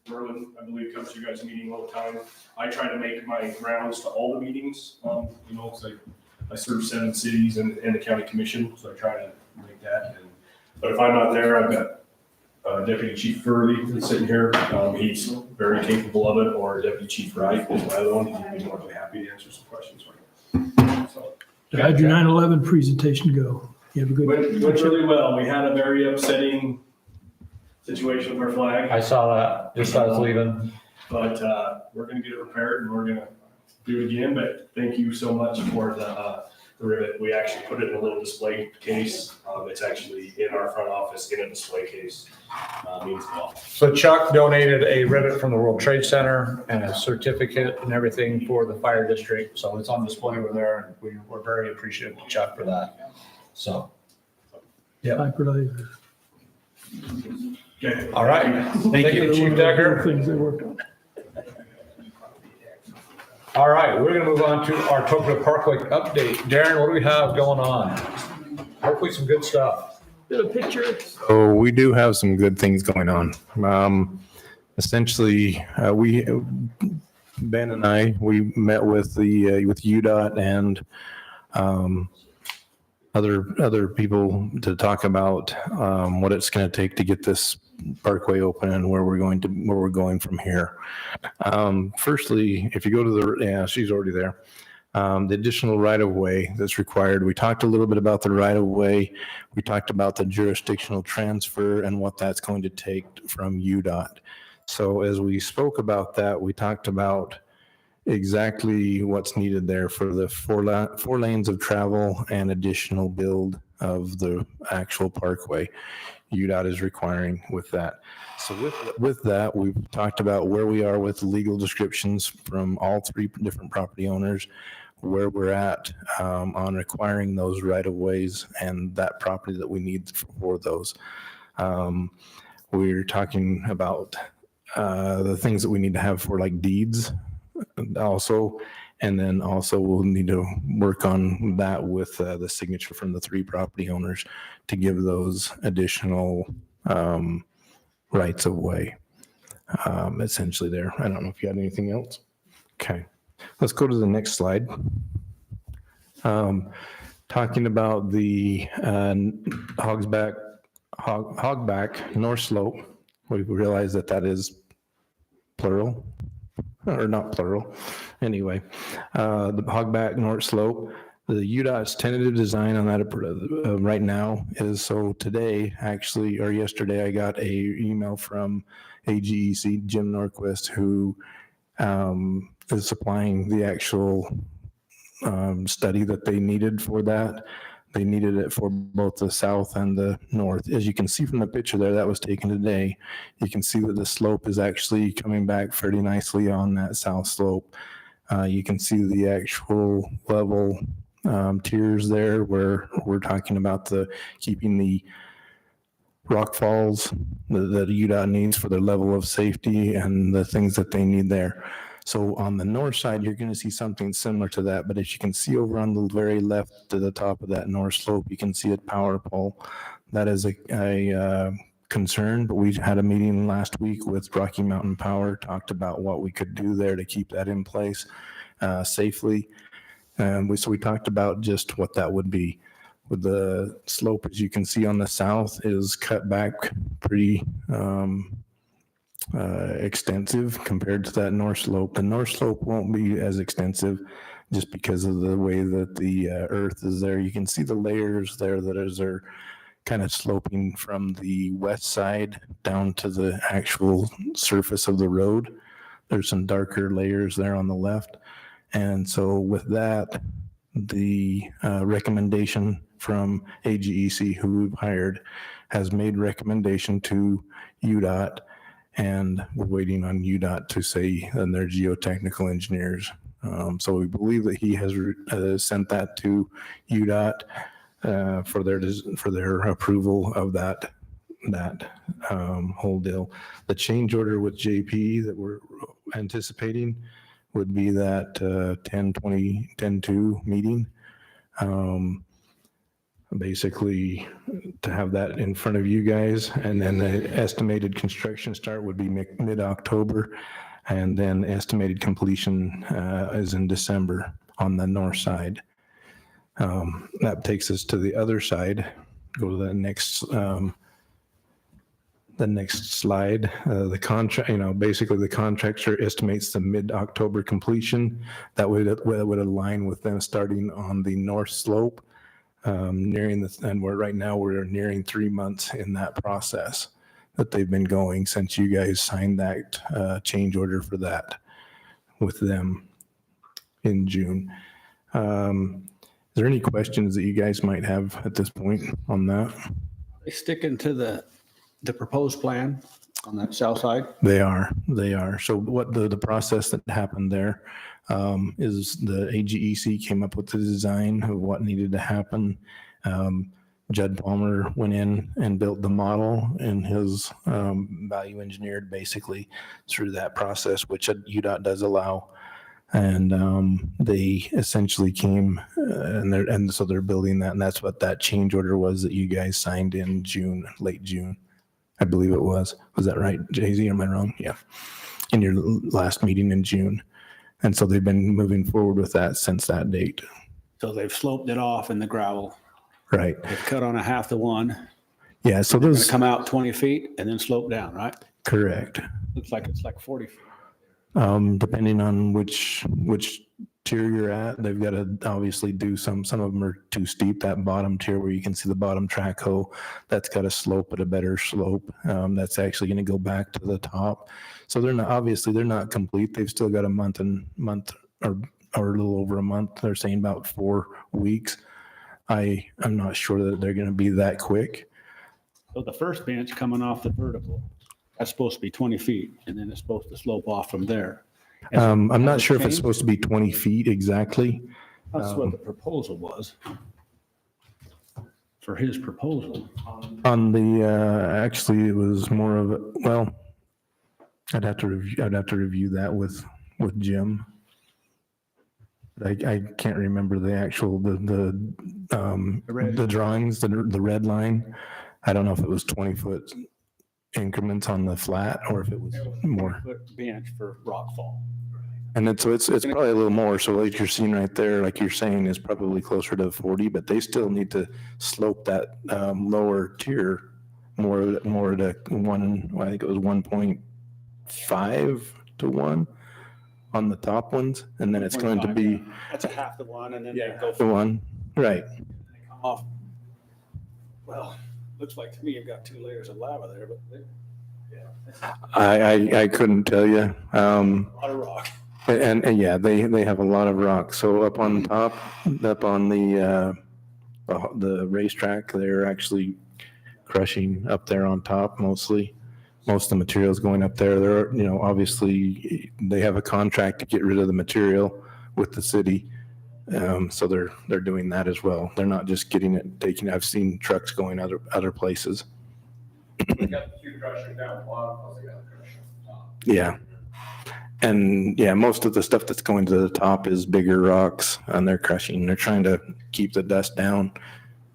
Merlin, I believe, comes to your guys' meeting all the time. I try to make my rounds to all the meetings, so I serve 7 cities and the county commission, so I try to make that. But if I'm not there, I've got Deputy Chief Furley that's sitting here. He's very capable of it, or Deputy Chief Wright is my other one. He'd be more than happy to answer some questions for you. So, How'd your 9/11 presentation go? You have a good. went really well. We had a very upsetting situation with our flag. I saw that just as I was leaving. But we're gonna get it repaired and we're gonna do it again, but thank you so much for the rivet. We actually put it in a little display case. It's actually in our front office in a display case. Means well. So Chuck donated a rivet from the World Trade Center and a certificate and everything for the fire district. So it's on display over there. And we're very appreciative to Chuck for that. So. Yeah. Hyperlaser. Okay. All right. Thank you, Chief Decker. Things they worked on. All right, we're gonna move on to our Toccoa Parkway update. Darren, what do we have going on? Hopefully some good stuff. Did a picture. So we do have some good things going on. Essentially, Ben and I, we met with with UDOT and other people to talk about what it's going to take to get this parkway open and where we're going from here. Firstly, if you go to she's already there. The additional right-of-way that's required. We talked a little bit about the right-of-way. We talked about the jurisdictional transfer and what that's going to take from UDOT. So as we spoke about that, we talked about exactly what's needed there for the four lanes of travel and additional build of the actual parkway UDOT is requiring with that. So with that, we've talked about where we are with legal descriptions from all 3 different property owners, where we're at on requiring those right-of-ways and that property that we need for those. We're talking about the things that we need to have for like deeds also, and then also we'll need to work on that with the signature from the 3 property owners to give those additional rights of way essentially there. I don't know if you had anything else. Okay. Let's go to the next slide. Talking about the Hogback North Slope. We realize that is plural, or not plural. Anyway, the Hogback North Slope, the UDOT's tentative design on that right now is, so today, actually, or yesterday, I got a email from AGEC, Jim Norquist, who is supplying the actual study that they needed for that. They needed it for both the south and the north. As you can see from the picture there, that was taken today. You can see that the slope is actually coming back pretty nicely on that south slope. You can see the actual level tiers there where we're talking about keeping the rock falls that UDOT needs for their level of safety and the things that they need there. So on the north side, you're going to see something similar to that. But as you can see over on the very left to the top of that north slope, you can see a power pole. That is a concern, but we had a meeting last week with Rocky Mountain Power, talked about what we could do there to keep that in place safely. And so we talked about just what that would be. With the slope, as you can see on the south, is cut back pretty extensive compared to that north slope. The north slope won't be as extensive just because of the way that the earth is there. You can see the layers there that are kind of sloping from the west side down to the actual surface of the road. There's some darker layers there on the left. And so with that, the recommendation from AGEC, who we've hired, has made recommendation to UDOT, and we're waiting on UDOT to say, and their geotechnical engineers. So we believe that he has sent that to UDOT for their approval of that whole deal. The change order with JP that we're anticipating would be that 10/2 meeting. Basically to have that in front of you guys, and then the estimated construction start would be mid-October, and then estimated completion is in December on the north side. That takes us to the other side. Go to the next slide. The contract, basically the contractor estimates the mid-October completion. That would align with them starting on the north slope, and right now we're nearing 3 months in that process that they've been going since you guys signed that change order for that with them in June. Is there any questions that you guys might have at this point on that? They sticking to the proposed plan on that south side? They are. So what the process that happened there is the AGEC came up with the design of what needed to happen. Judd Palmer went in and built the model, and his value engineered basically through that process, which UDOT does allow. And they essentially came and so they're building that, and that's what that change order was that you guys signed in June, late June, I believe it was. Was that right, Jay-Z? Am I wrong? Yeah. In your last meeting in June. And so they've been moving forward with that since that date. So they've sloped it off in the gravel. Right. They've cut on a half to one. Yeah. So They're going those to come out 20 feet and then slope down, right? correct. Looks like it's like 40 feet. Depending on which tier you're at, they've got to obviously do some of them are too steep. That bottom tier where you can see the bottom track hoe, that's got a slope at a better slope. That's actually going to go back to the top. So they're not complete. They've still got a month or a little over a month. They're saying about 4 weeks. I'm not sure that they're going to be that quick. So the first bench coming off the vertical, that's supposed to be 20 feet, and then it's supposed to slope off from there. I'm not sure if it's changed? supposed to be 20 feet exactly. That's what the proposal was. For his proposal. On the, actually, it was more of, I'd have to review that with Jim. I can't remember the actual, the drawings, the red line. I don't know if it was 20-foot increments on the flat or if it was more. Foot bench for rockfall. And it's probably a little more. So like you're seeing right there, like you're saying, is probably closer to 40, but they still need to slope that lower tier more to one. I think it was 1.5 to 1 on the top ones, and then it's going to be That's a half to one, and then they go the one right. off. Well, looks like to me you've got 2 layers of lava there, but I couldn't tell you. a lot of rock. And yeah, they have a lot of rock. So up on top, up on the racetrack, they're actually crushing up there on top mostly. Most of the materials going up there. They're, obviously they have a contract to get rid of the material with the city. So they're doing that as well. They're not just taking. I've seen trucks going other places. They got the 2 crushers down the bottom, plus they got a crusher on top. Yeah. And yeah, most of the stuff that's going to the top is bigger rocks, and they're crushing. They're trying to keep the dust down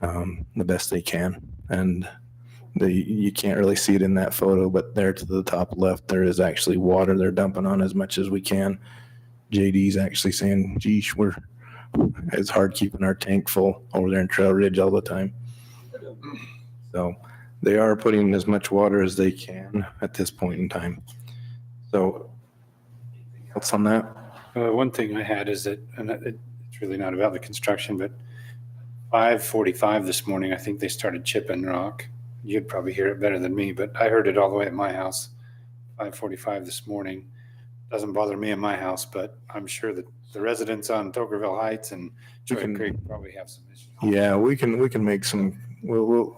the best they can. And you can't really see it in that photo, but there to the top left, there is actually water they're dumping on as much as we can. JD's actually saying, geesh, it's hard keeping our tank full over there in Trail Ridge all the time. So they are putting as much water as they can at this point in time. So what's on that? One thing I had is that, and it's really not about the construction, but 5:45 this morning, I think they started chipping rock. You'd probably hear it better than me, but I heard it all the way at my house, 5:45 this morning. Doesn't bother me in my house, but I'm sure that the residents on Tokerville Heights and Joy can- Creek probably have some issues. Yeah, we can make some,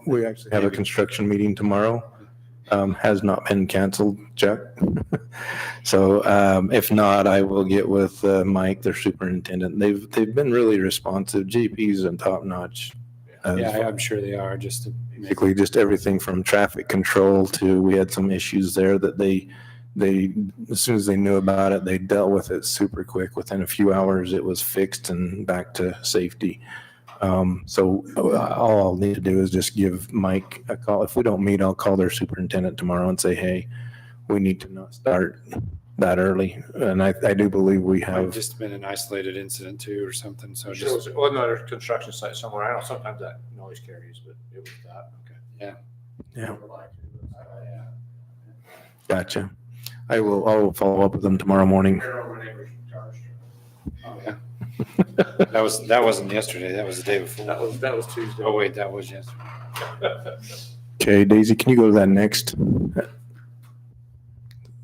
we actually have a construction meeting tomorrow. Has not been canceled, Chuck. So, if not, I will get with, Mike, their superintendent. They've been really responsive. GP's and top notch. Yeah, I'm sure they are, just to make, Basically just everything from traffic control to, we had some issues there that they, as soon as they knew about it, they dealt with it super quick. Within a few hours, it was fixed and back to safety. So all I'll need to do is just give Mike a call. If we don't meet, I'll call their superintendent tomorrow and say, hey, we need to not start that early. And I do believe we might have have, just been an isolated incident too or something, so Sure, it just, was another construction site somewhere. I know sometimes that noise carries, but it was that. Okay. yeah, gotcha. I will follow up with them tomorrow morning. oh, yeah. That wasn't yesterday, that was the day before. That was Tuesday. Oh, wait, that was yesterday. Okay, Daisy, can you go to that next?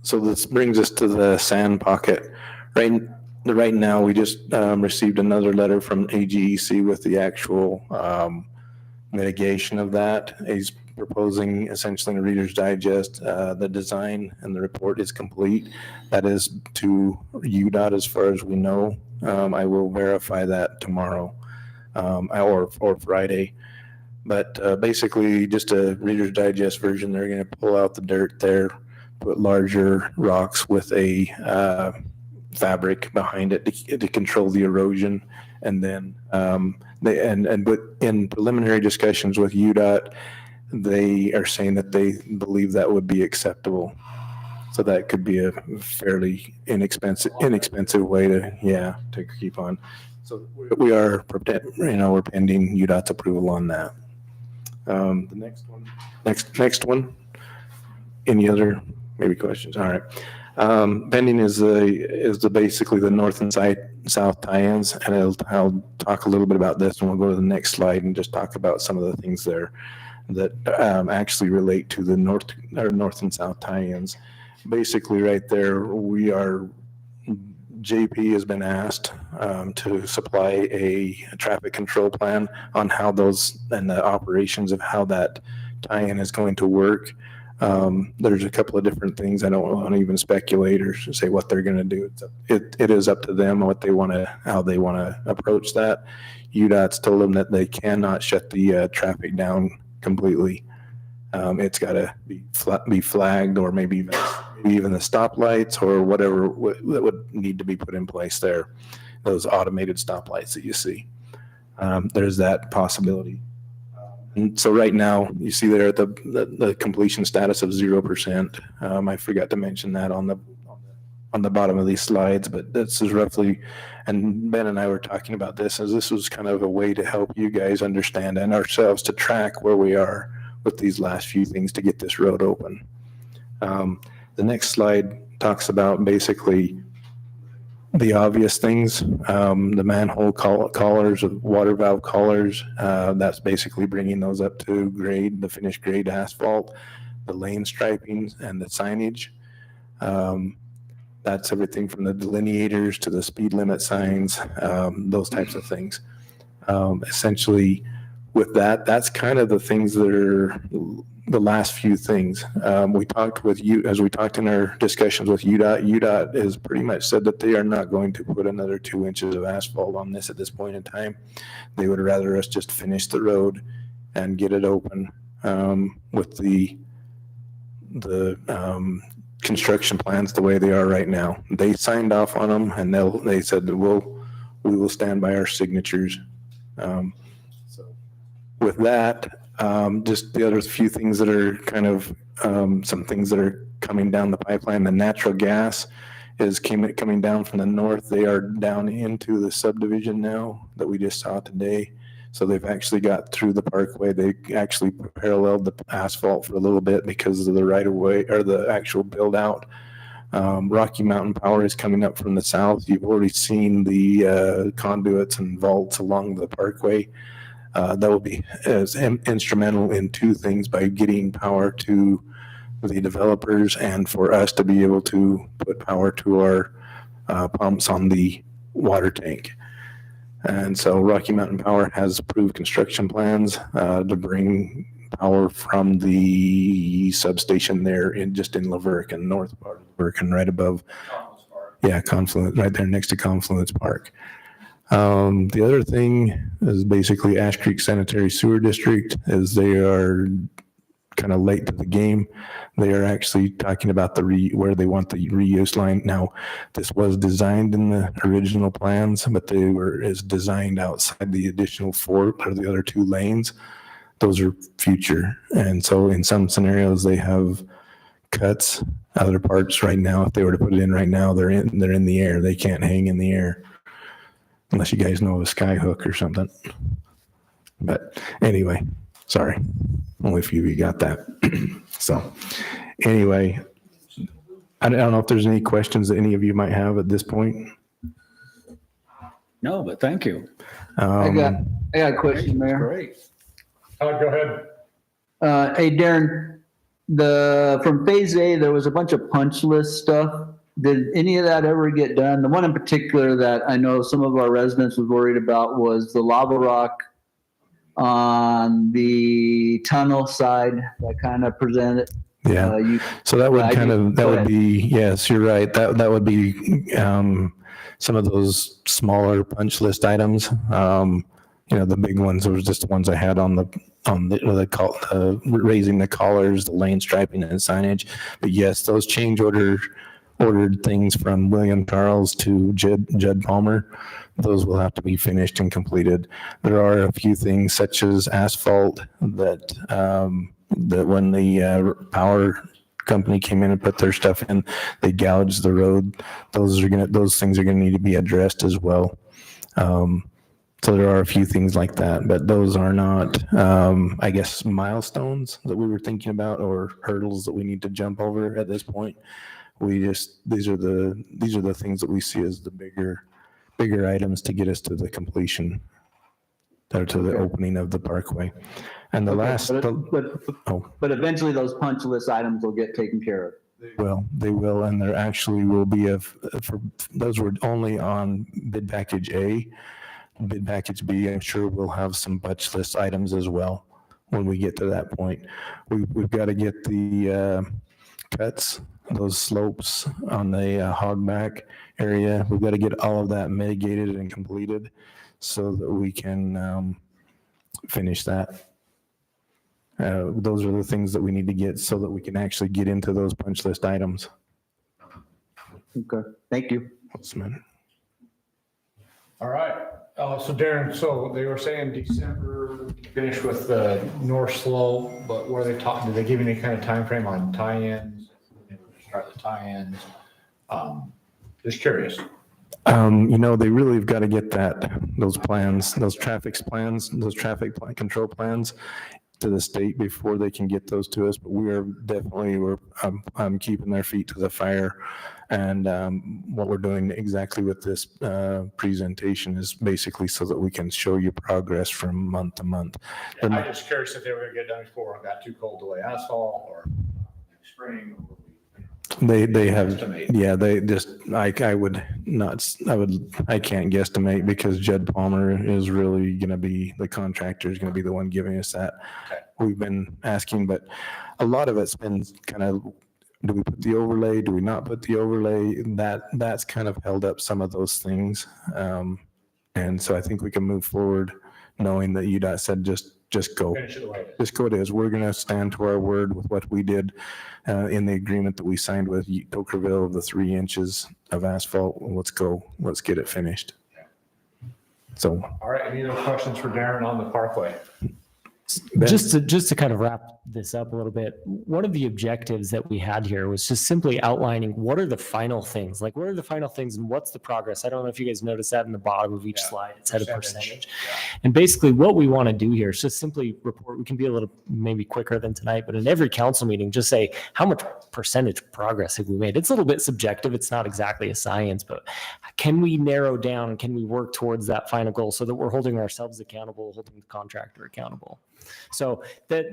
So this brings us to the sand pocket. Right now, we just received another letter from AGEC with the actual mitigation of that. He's proposing essentially in a Reader's Digest, the design and the report is complete. That is to UDOT as far as we know. I will verify that tomorrow or Friday. But basically, just a Reader's Digest version. They're going to pull out the dirt there, put larger rocks with a fabric behind it to control the erosion, and then but in preliminary discussions with UDOT, they are saying that they believe that would be acceptable. So that could be a fairly inexpensive way to keep on. So we are, we're pending UDOT's approval on that. The next one. Any other maybe questions? All right. Pending is basically the north and south tie-ins, and I'll talk a little bit about this, and we'll go to the next slide and just talk about some of the things there that actually relate to the north and south tie-ins. Basically, right there, JP has been asked to supply a traffic control plan on how those and the operations of how that tie-in is going to work. There's a couple of different things. I don't want to even speculate or say what they're going to do. It is up to them how they want to approach that. UDOT's told them that they cannot shut the traffic down completely. It's got to be flagged, or maybe even the stoplights or whatever that would need to be put in place there. Those automated stoplights that you see. There's that possibility. And so right now, you see there at the completion status of 0%. I forgot to mention that on the bottom of these slides, but this is roughly, and Ben and I were talking about this, as this was kind of a way to help you guys understand and ourselves to track where we are with these last few things to get this road open. The next slide talks about basically the obvious things, the manhole collars, water valve collars, that's basically bringing those up to grade, the finished grade asphalt, the lane striping and the signage. That's everything from the delineators to the speed limit signs, those types of things. Essentially, with that, that's kind of the things that are the last few things. We talked with you, as we talked in our discussions with UDOT. UDOT has pretty much said that they are not going to put another 2 inches of asphalt on this at this point in time. They would rather us just finish the road and get it open with the construction plans the way they are right now. They signed off on them, and they said that we will stand by our signatures. So with that, just the other few things that are kind of some things that are coming down the pipeline. The natural gas is coming down from the north. They are down into the subdivision now that we just saw today. So they've actually got through the parkway. They actually paralleled the asphalt for a little bit because of the right of way or the actual build out. Rocky Mountain Power is coming up from the south. You've already seen the conduits and vaults along the parkway. That will be as instrumental in two things: by getting power to the developers and for us to be able to put power to our pumps on the water tank. And so Rocky Mountain Power has approved construction plans to bring power from the substation there in Laverick and north part of Laverick and right above. Yeah, Confluence, right there next to Confluence Park. The other thing is basically Ash Creek Sanitary Sewer District, as they are kind of late to the game. They are actually talking about where they want the reuse line. Now, this was designed in the original plans, but is designed outside the additional 4 or the other 2 lanes. Those are future. And so in some scenarios, they have cuts. Other parts right now, if they were to put it in right now, they're in the air. They can't hang in the air unless you guys know of a sky hook or something. But anyway, sorry. Only a few of you got that. So anyway, I don't know if there's any questions that any of you might have at this point. No, but thank you. I got a question, Mayor. Great. Go ahead. Hey, Darren, from Phase A, there was a bunch of punch list stuff. Did any of that ever get done? The one in particular that I know some of our residents was worried about was the lava rock on the tunnel side that kind of presented. Yeah. So that would yes, you're right. That would be some of those smaller punch list items. The big ones were just the ones I had on the raising the collars, the lane striping and signage. But yes, those change ordered things from William Charles to Judd Palmer. Those will have to be finished and completed. There are a few things such as asphalt that when the power company came in and put their stuff in, they gouged the road. Those things are gonna need to be addressed as well. So there are a few things like that, but those are not, I guess, milestones that we were thinking about or hurdles that we need to jump over at this point. These are the things that we see as the bigger items to get us to the completion, or to the opening of the parkway. And the But eventually those punch list items will get taken care of. They will, and there actually will be those were only on bid package A. Bid package B, I'm sure we'll have some punch list items as well when we get to that point. We've got to get the cuts, those slopes on the hogback area. We've got to get all of that mitigated and completed so that we can finish that. Those are the things that we need to get so that we can actually get into those punch list items. Okay, thank you. All right. So Darren, so they were saying December finish with the North Slope, but were they talking, did they give you any kind of time frame on tie-ins? Start the tie-ins? Just curious. They really have got to get those plans, those traffic control plans to the state before they can get those to us. But we are definitely, I'm keeping their feet to the fire. And what we're doing exactly with this presentation is basically so that we can show you progress from month to month. Yeah, I'm just curious if they were going to get done before it got too cold to lay asphalt or spring. They have, yeah, they just, I can't guesstimate because Judd Palmer is really going to be, the contractor is going to be the one giving us that. Okay. We've been asking, but a lot of it's been kind of, do we put the overlay? Do we not put the overlay? That's kind of held up some of those things. And so I think we can move forward knowing that UDOT said, just go. Finish it the way it is. Just go it is. We're going to stand to our word with what we did in the agreement that we signed with Tokerville, the 3 inches of asphalt. Let's go. Let's get it finished. So. All right. Any other questions for Darren on the Parkway? Just to kind of wrap this up a little bit, one of the objectives that we had here was just simply outlining what are the final things, like what are the final things and what's the progress. I don't know if you guys noticed that in the bottom of each slide, it said a percentage. And basically what we want to do here is just simply report, we can be a little maybe quicker than tonight, but in every council meeting, just say how much percentage progress have we made? It's a little bit subjective. It's not exactly a science, but can we narrow down and can we work towards that final goal so that we're holding ourselves accountable, holding the contractor accountable? So that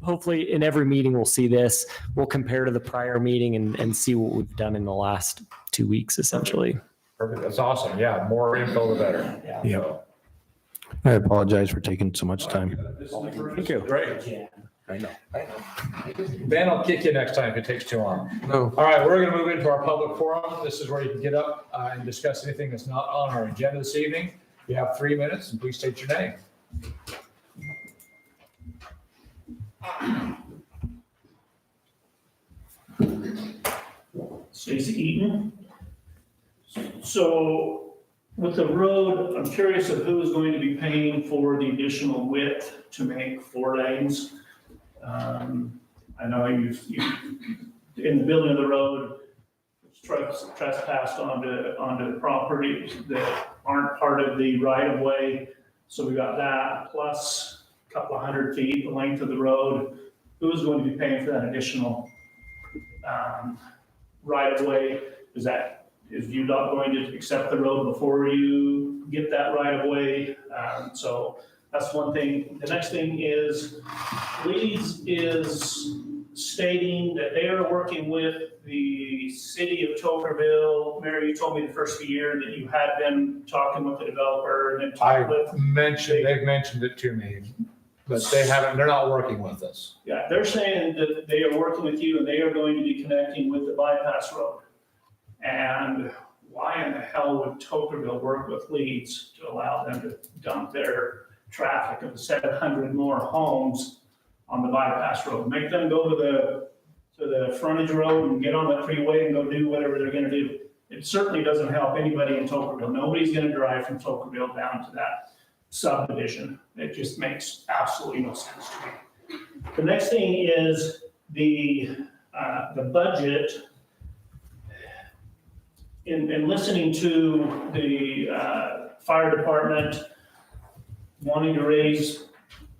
hopefully in every meeting we'll see this. We'll compare to the prior meeting and see what we've done in the last 2 weeks, essentially. Perfect, that's awesome. Yeah, more info the better. Yeah. I apologize for taking so much time. This is the first- Thank you. Great. I know. Ben will kick you next time if it takes too long. No. All right, we're gonna move into our public forum. This is where you can get up and discuss anything that's not on our agenda this evening. You have 3 minutes, and please state your name. Stacy Eaton. So with the road, I'm curious of who is going to be paying for the additional width to make 4 lanes. I know you've, in the building of the road, trespassed onto properties that aren't part of the right of way. So we got that, plus a couple of 100 feet, the length of the road. Who is going to be paying for that additional right of way? Is UDOT going to accept the road before you get that right of way? So that's one thing. The next thing is Leeds is stating that they are working with the city of Tokerville. Mary, you told me the first of the year that you had been talking with the developer and then talked with. They've mentioned it to me, but they're not working with us. Yeah, they're saying that they are working with you and they are going to be connecting with the bypass road. And why in the hell would Tokerville work with Leeds to allow them to dump their traffic of the 700 more homes on the bypass road? Make them go to the frontage road and get on the freeway and go do whatever they're gonna do. It certainly doesn't help anybody in Tokerville. Nobody's gonna drive from Tokerville down to that subdivision. It just makes absolutely no sense to me. The next thing is the budget. In listening to the fire department wanting to raise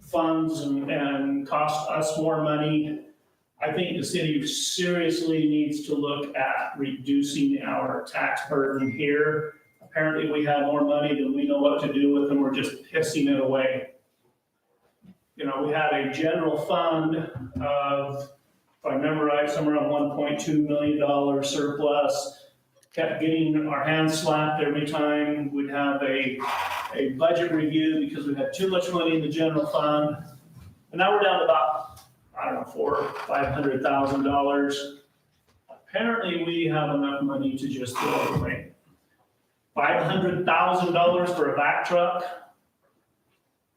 funds and cost us more money, I think the city seriously needs to look at reducing our tax burden here. Apparently, we have more money than we know what to do with, and we're just pissing it away. You know, we have a general fund of, if I remember right, somewhere around $1.2 million surplus. Kept getting our hands slapped every time we'd have a budget review because we had too much money in the general fund. And now we're down to about, I don't know, $400,000 or $500,000. Apparently, we have enough money to just throw it away. $500,000 for a back truck,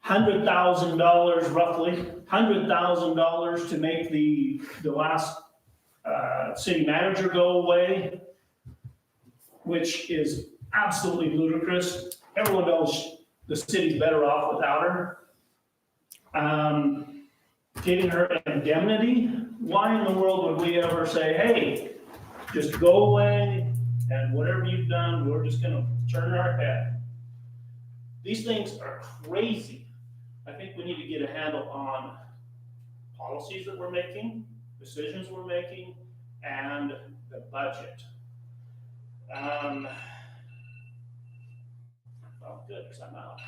$100,000 roughly, $100,000 to make the last city manager go away, which is absolutely ludicrous. Everyone knows the city's better off without her. Getting her indemnity, why in the world would we ever say, hey, just go away and whatever you've done, we're just gonna turn our head. These things are crazy. I think we need to get a handle on policies that we're making, decisions we're making, and the budget. Well, good, because I'm out.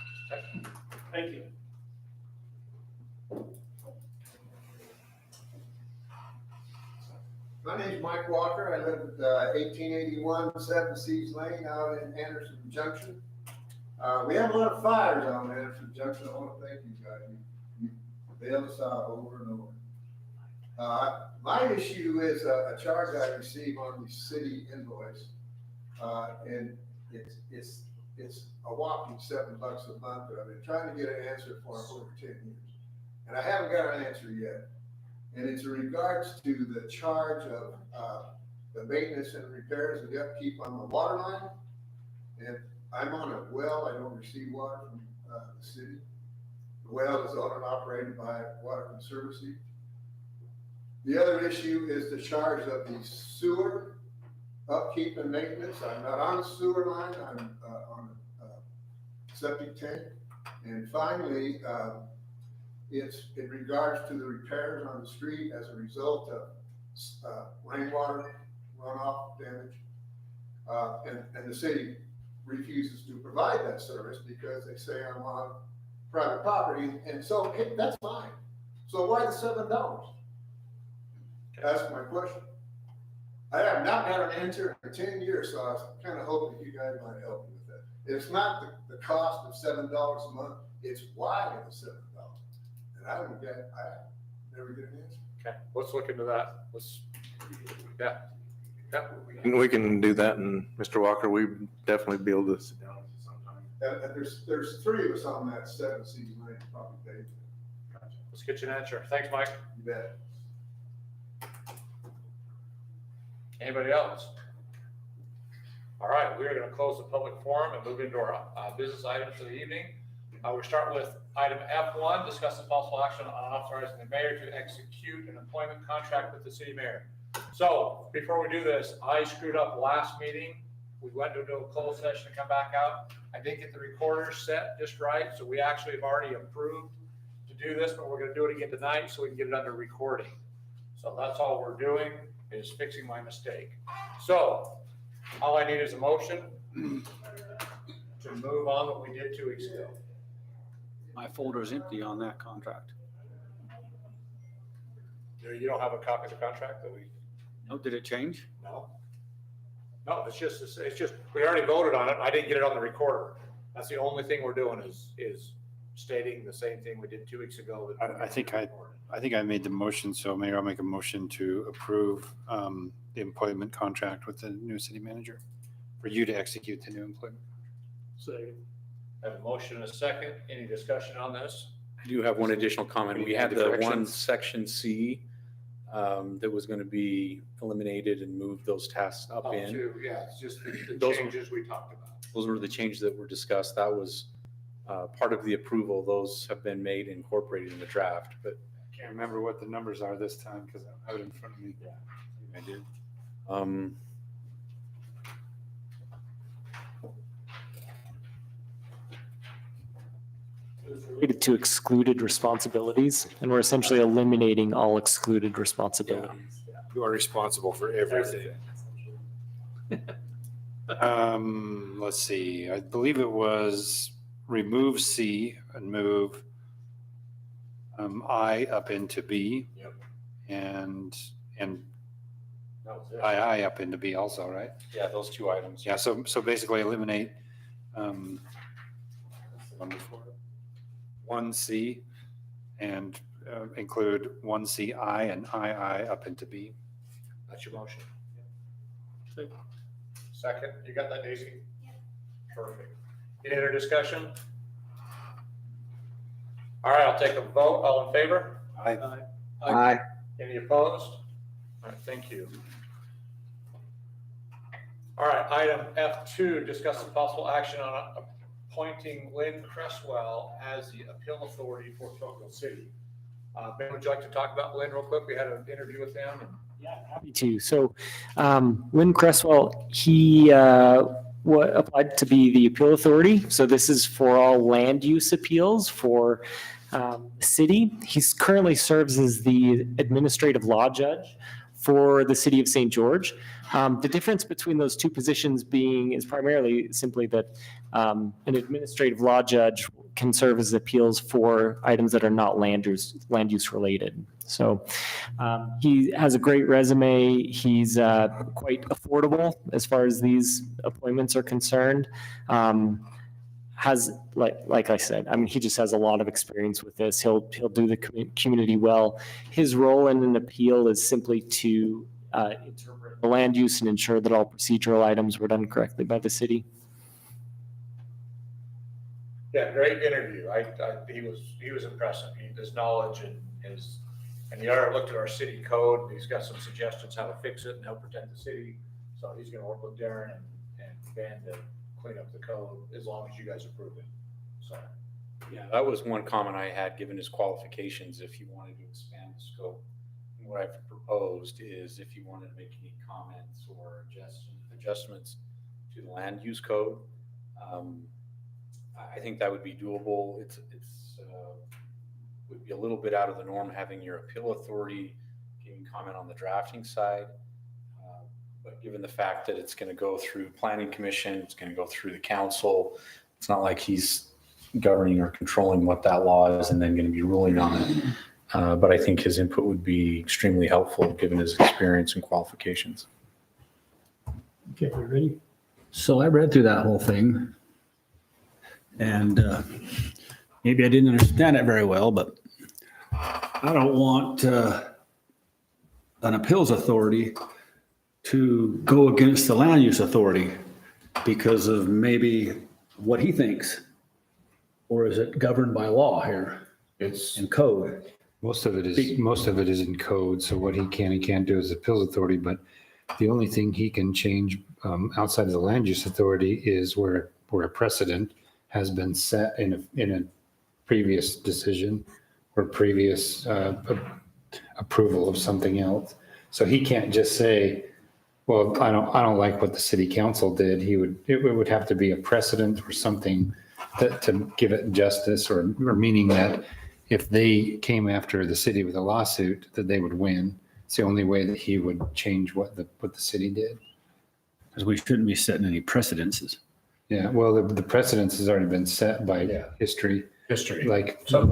Thank you. My name's Mike Walker. I live at 1881 Seven Seas Lane out in Anderson Junction. We have a lot of fires on Anderson Junction. I want to thank you guys. You bailed us out over and over. My issue is a charge I received on the city invoice. And it's a whopping $7 a month, but I've been trying to get an answer for over 10 years. And I haven't got an answer yet. And it's in regards to the charge of the maintenance and repairs and the upkeep on the water line. And I'm on a well, I don't receive water from the city. The well is owned and operated by Water Conservancy. The other issue is the charge of the sewer upkeep and maintenance. I'm not on the sewer line, I'm on a septic tank. And finally, it's in regards to the repairs on the street as a result of rainwater runoff damage. And the city refuses to provide that service because they say I'm on private property. And so that's fine. So why the $7? That's my question. I have not got an answer in 10 years, so I was kind of hoping you guys might help me with that. It's not the cost of $7 a month, it's why it was $7. And I never get an answer. Okay, let's look into that. Yeah. We can do that, and Mr. Walker, we'd definitely be able to sit down with you sometime. And there's 3 of us on that 7 Seas Lane, probably paid. Let's get you an answer. Thanks, Mike. You bet. Anybody else? All right, we're going to close the public forum and move into our business items for the evening. We'll start with item F1, discuss the possible action on authorizing the mayor to execute an employment contract with the city mayor. So before we do this, I screwed up last meeting. We went to do a closed session and come back out. I didn't get the recorder set just right, so we actually have already approved to do this, but we're going to do it again tonight so we can get it under recording. So that's all we're doing, is fixing my mistake. So all I need is a motion to move on what we did 2 weeks ago. My folder is empty on that contract. You don't have a copy of the contract that we? No, did it change? No. No, it's just, we already voted on it. I didn't get it on the recorder. That's the only thing we're doing is stating the same thing we did 2 weeks ago. I think I made the motion, so Mayor, I'll make a motion to approve the employment contract with the new city manager for you to execute the new employment. Second. Have a motion and a second. Any discussion on this? I do have one additional comment. We had the one section C that was going to be eliminated and move those tasks up in. Yeah, it's just the Those- changes we talked about. Those were the changes that were discussed. That was part of the approval. Those have been made and incorporated in the draft, but Can't remember what the numbers are this time because I have it in front of me. Yeah. I did. Related to excluded responsibilities, and we're essentially eliminating all excluded responsibilities. You are responsible for everything. Let's see, I believe it was remove C and move I up into B. Yep. And That was it. II up into B also, right? yeah, those two items. Yeah, so basically eliminate one before it. 1C and include 1CI and II up into B. That's your motion. Second, you got that, Daisy? Yeah. Perfect. Any other discussion? All right, I'll take a vote. All in favor? Aye. Any opposed? All right, thank you. All right, item F2, discuss the possible action on appointing Lynn Cresswell as the appeal authority for Tocqueville City. Ben, would you like to talk about Lynn real quick? We had an interview with him. Yeah, happy to. So Lynn Cresswell, he applied to be the appeal authority. So this is for all land use appeals for the city. He's currently serves as the administrative law judge for the city of St. George. The difference between those two positions is primarily simply that an administrative law judge can serve as appeals for items that are not land use related. So he has a great resume. He's quite affordable as far as these appointments are concerned. Has like I said, I mean, he just has a lot of experience with this. He'll do the community well. His role in an appeal is simply to interpret the land use and ensure that all procedural items were done correctly by the city. Yeah, great interview. He was impressive. His knowledge and he already looked at our city code. And he's got some suggestions how to fix it and help protect the city. So he's going to work with Darren and Ben to clean up the code as long as you guys approve it. So Yeah, that was one comment I had, given his qualifications, if you wanted to expand the scope. And what I've proposed is if you wanted to make any comments or adjustments to the land use code, I think that would be doable. It's would be a little bit out of the norm having your appeal authority giving comment on the drafting side. But given the fact that it's going to go through planning commission, it's going to go through the council, it's not like he's governing or controlling what that law is and then going to be ruling on it. But I think his input would be extremely helpful given his experience and qualifications. Okay, you ready? So I read through that whole thing. And maybe I didn't understand it very well, but I don't want an appeals authority to go against the land use authority because of maybe what he thinks. Or is it governed by law here It's, in code? most of it is in code. So what he can't do as appeals authority, but the only thing he can change outside of the land use authority is where a precedent has been set in a previous decision or previous approval of something else. So he can't just say, well, I don't like what the city council did. It would have to be a precedent or something to give it justice or meaning that if they came after the city with a lawsuit, that they would win. It's the only way that he would change what the city did. Because we shouldn't be setting any precedences. Yeah, well, the precedence has already been set by history. History. Like So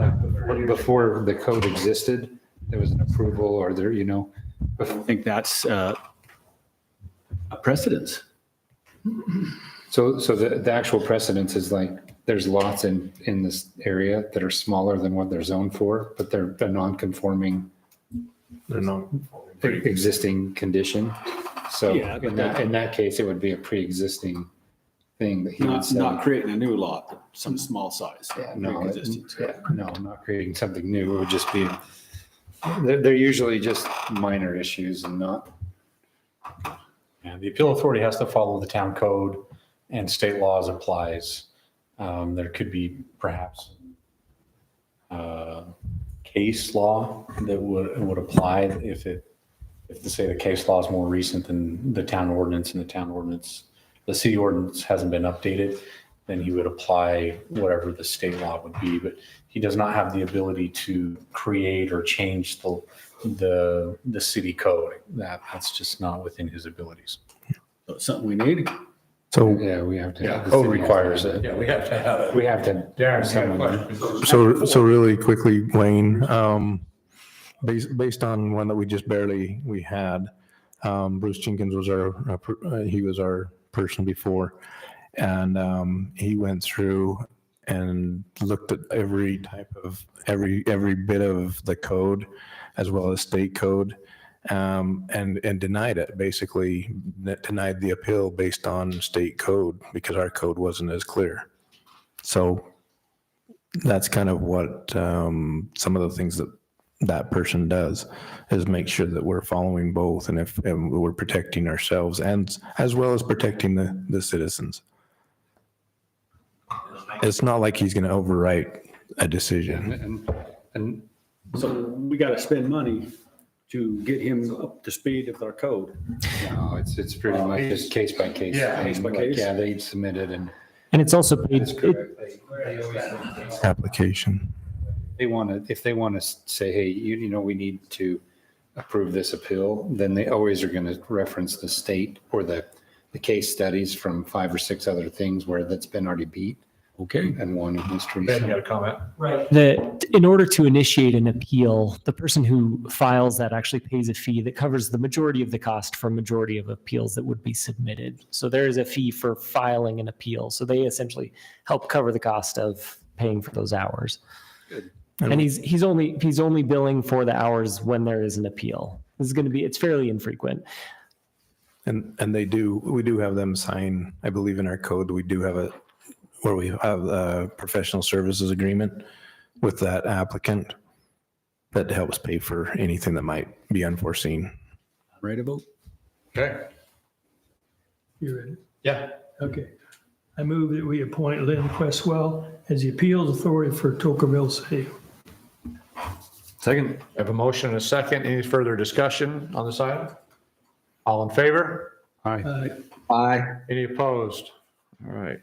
before the code existed, there was an approval or there, I think that's a precedence. So the actual precedence is like, there's lots in this area that are smaller than what they're zoned for, but they're a non-conforming. They're not. Existing condition. So Yeah, but in that case, it would be a pre-existing thing that he would Not, say. not creating a new lot, but some small size. Yeah, no, Pre-existing. no, not creating something new. It would just be, they're usually just minor issues and not. Yeah, the appeal authority has to follow the town code and state laws applies. There could be perhaps case law that would apply if say the case law is more recent than the town ordinance and the city ordinance hasn't been updated, then he would apply whatever the state law would be. But he does not have the ability to create or change the city code. That's just not within his abilities. So it's something we need. So, Yeah, we have to. Yeah, the Code city requires has to- it. Yeah, we have to have it. We have to. Darren's got a question. so really quickly, Wayne, based on one that we had, Bruce Jenkins was our person before. And he went through and looked at every bit of the code as well as state code, and denied it, basically denied the appeal based on state code because our code wasn't as clear. So that's kind of what some of the things that person does is make sure that we're following both and and we're protecting ourselves and as well as protecting the citizens. It's not like he's going to overwrite a decision. And So we got to spend money to get him up to speed with our code. no, it's pretty much just case by case. Yeah, case by Like, case. Yeah, they submitted and And it's also paid, that's correct. Application. If they want to say, hey, we need to approve this appeal, then they always are going to reference the state or the case studies from 5 or 6 other things where that's been already beat. Okay. And one in history. Ben, you got a comment? right, in order to initiate an appeal, the person who files that actually pays a fee that covers the majority of the cost for a majority of appeals that would be submitted. So there is a fee for filing an appeal. So they essentially help cover the cost of paying for those hours. And he's only billing for the hours when there is an appeal. It's fairly infrequent. And we do have them sign, I believe in our code, we do have where we have a professional services agreement with that applicant that helps pay for anything that might be unforeseen. Ready to vote? Okay. You ready? Yeah. Okay. I move that we appoint Lynn Questwell as the appeals authority for Tocqueville City. Second. I have a motion and a second. Any further discussion on this item? All in favor? Aye. Aye. Any opposed? All right.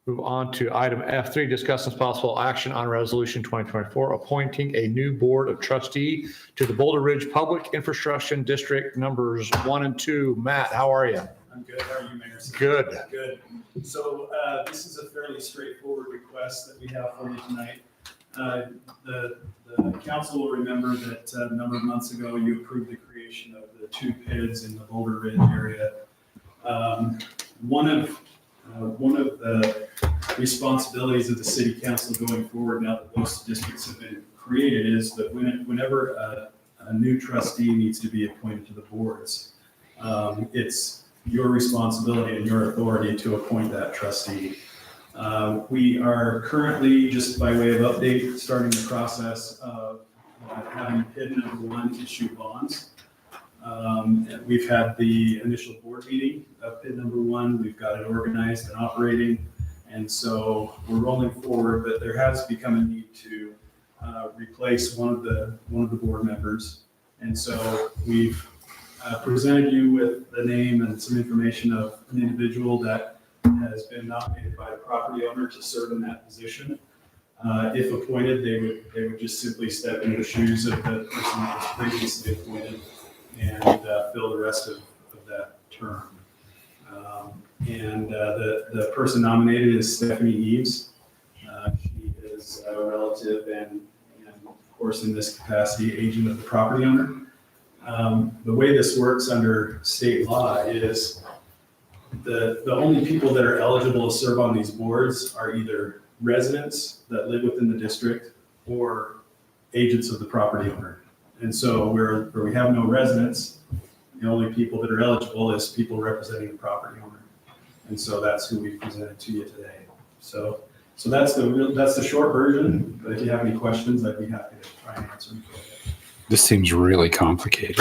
Move on to item F3, discuss and possible action on resolution 2024, appointing a new board of trustee to the Boulder Ridge Public Infrastructure District numbers 1 and 2. Matt, how are you? I'm good. How are you, Mayor? Good. Good. So this is a fairly straightforward request that we have for you tonight. The council will remember that a number of months ago, you approved the creation of the 2 PIDs in the Boulder Ridge area. One of the responsibilities of the city council going forward, now that those districts have been created, is that whenever a new trustee needs to be appointed to the boards, it's your responsibility and your authority to appoint that trustee. We are currently, just by way of update, starting the process of having PID number 1 issue bonds. We've had the initial board meeting of PID number 1. We've got it organized and operating. And so we're rolling forward, but there has become a need to replace one of the board members. And so we've presented you with the name and some information of an individual that has been nominated by the property owner to serve in that position. If appointed, they would just simply step into the shoes of the person that was previously appointed and fill the rest of that term. The person nominated is Stephanie Eves. She is a relative and of course in this capacity, agent of the property owner. The way this works under state law is the only people that are eligible to serve on these boards are either residents that live within the district or agents of the property owner. And so where we have no residents, the only people that are eligible is people representing the property owner. And so that's who we presented to you today. So that's the short version, but if you have any questions, I'd be happy to try and answer them. This seems really complicated.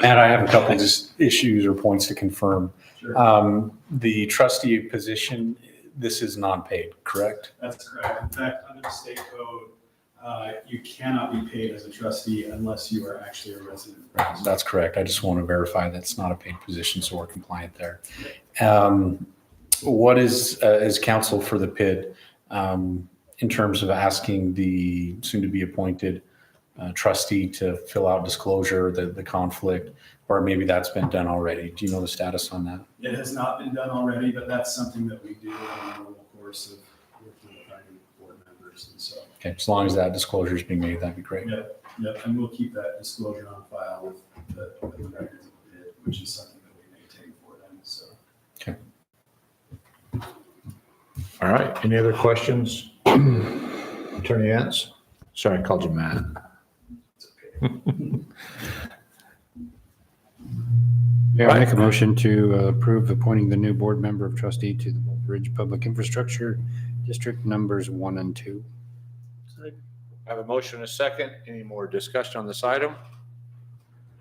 And I have a couple just issues or points to confirm. Sure. The trustee position, this is non-paid, correct? That's correct. In fact, under the state code, you cannot be paid as a trustee unless you are actually a resident. That's correct. I just want to verify that's not a paid position, so we're compliant there. What is, as counsel for the PID, in terms of asking the soon-to-be appointed trustee to fill out disclosure, the conflict, or maybe that's been done already? Do you know the status on that? It has not been done already, but that's something that we do in the normal course of working with our new board members. And so, Okay, as long as that disclosure is being made, that'd be great. Yep, and we'll keep that disclosure on file with the records of the PID, which is something that we maintain for them. So. Okay. All right, any other questions? Attorney Ants? Sorry, I called you Matt. It's okay. Yeah, I make a motion to approve appointing the new board member of trustee to the Ridge Public Infrastructure District numbers 1 and 2. I have a motion and a second. Any more discussion on this item?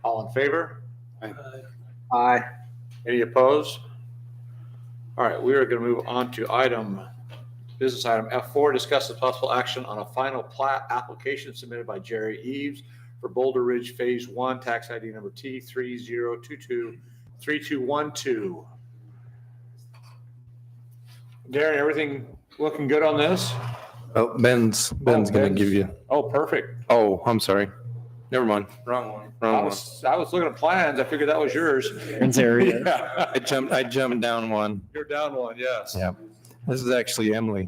All in favor? Aye. Any opposed? All right, we are going to move on to business item F4, discuss the possible action on a final plat application submitted by Jerry Eves for Boulder Ridge Phase 1, tax ID number T30223212. Darren, everything looking good on this? Oh, Ben's gonna give you. Oh, perfect. Oh, I'm sorry. Never mind. Wrong one. I was looking at plans. I figured that was yours. Darren's area. Yeah. I jumped down one. You're down one, yes. Yeah. This is actually Emily.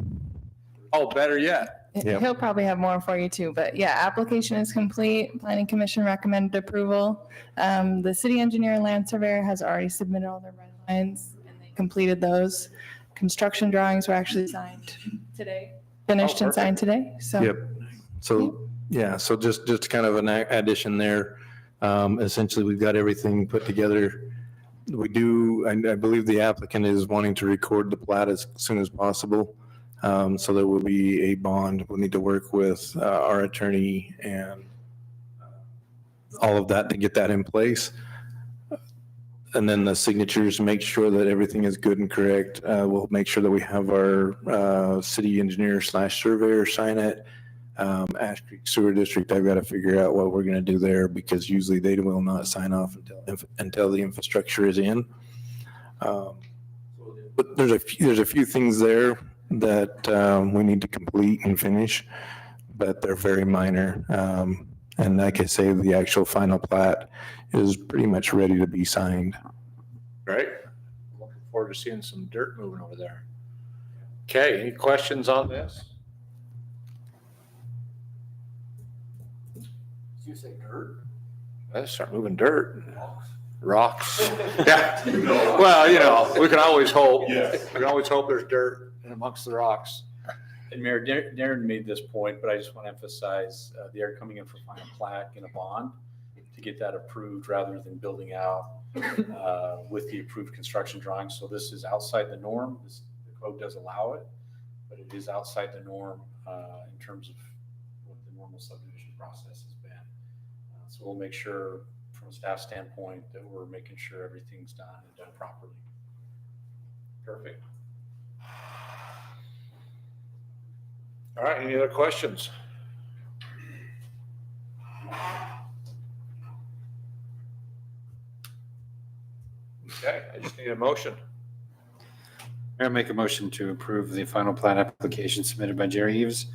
Oh, better yet. Yep. He'll probably have more for you too, but yeah, application is complete. Planning Commission recommended approval. The city engineer and land surveyor has already submitted all their red lines and they completed those. Construction drawings were actually signed today, finished and signed today, so. Yep. So, yeah, so just kind of an addition there. Essentially, we've got everything put together. We do, I believe the applicant is wanting to record the plat as soon as possible. So there will be a bond. We'll need to work with our attorney and all of that to get that in place. And then the signatures, make sure that everything is good and correct. We'll make sure that we have our city engineer / surveyor sign it. Ash Creek Sewer District, I've got to figure out what we're going to do there because usually they will not sign off until the infrastructure is in. But there's a few things there that we need to complete and finish, but they're very minor. And like I say, the actual final plat is pretty much ready to be signed. Great. Looking forward to seeing some dirt moving over there. Okay, any questions on this? Did you say dirt? Let's start moving dirt. Rocks? Yeah. Well, you know, we can always hope. Yes. We can always hope there's dirt in amongst the rocks. And Mayor, Darren made this point, but I just want to emphasize, they are coming in for final plat in a bond to get that approved rather than building out with the approved construction drawings. So this is outside the norm. The code does allow it, but it is outside the norm in terms of what the normal subdivision process has been. So we'll make sure from a staff standpoint that we're making sure everything's done and done properly. Perfect. All right, any other questions? Okay, I just need a motion. Mayor, make a motion to approve the final plat application submitted by Jerry Eves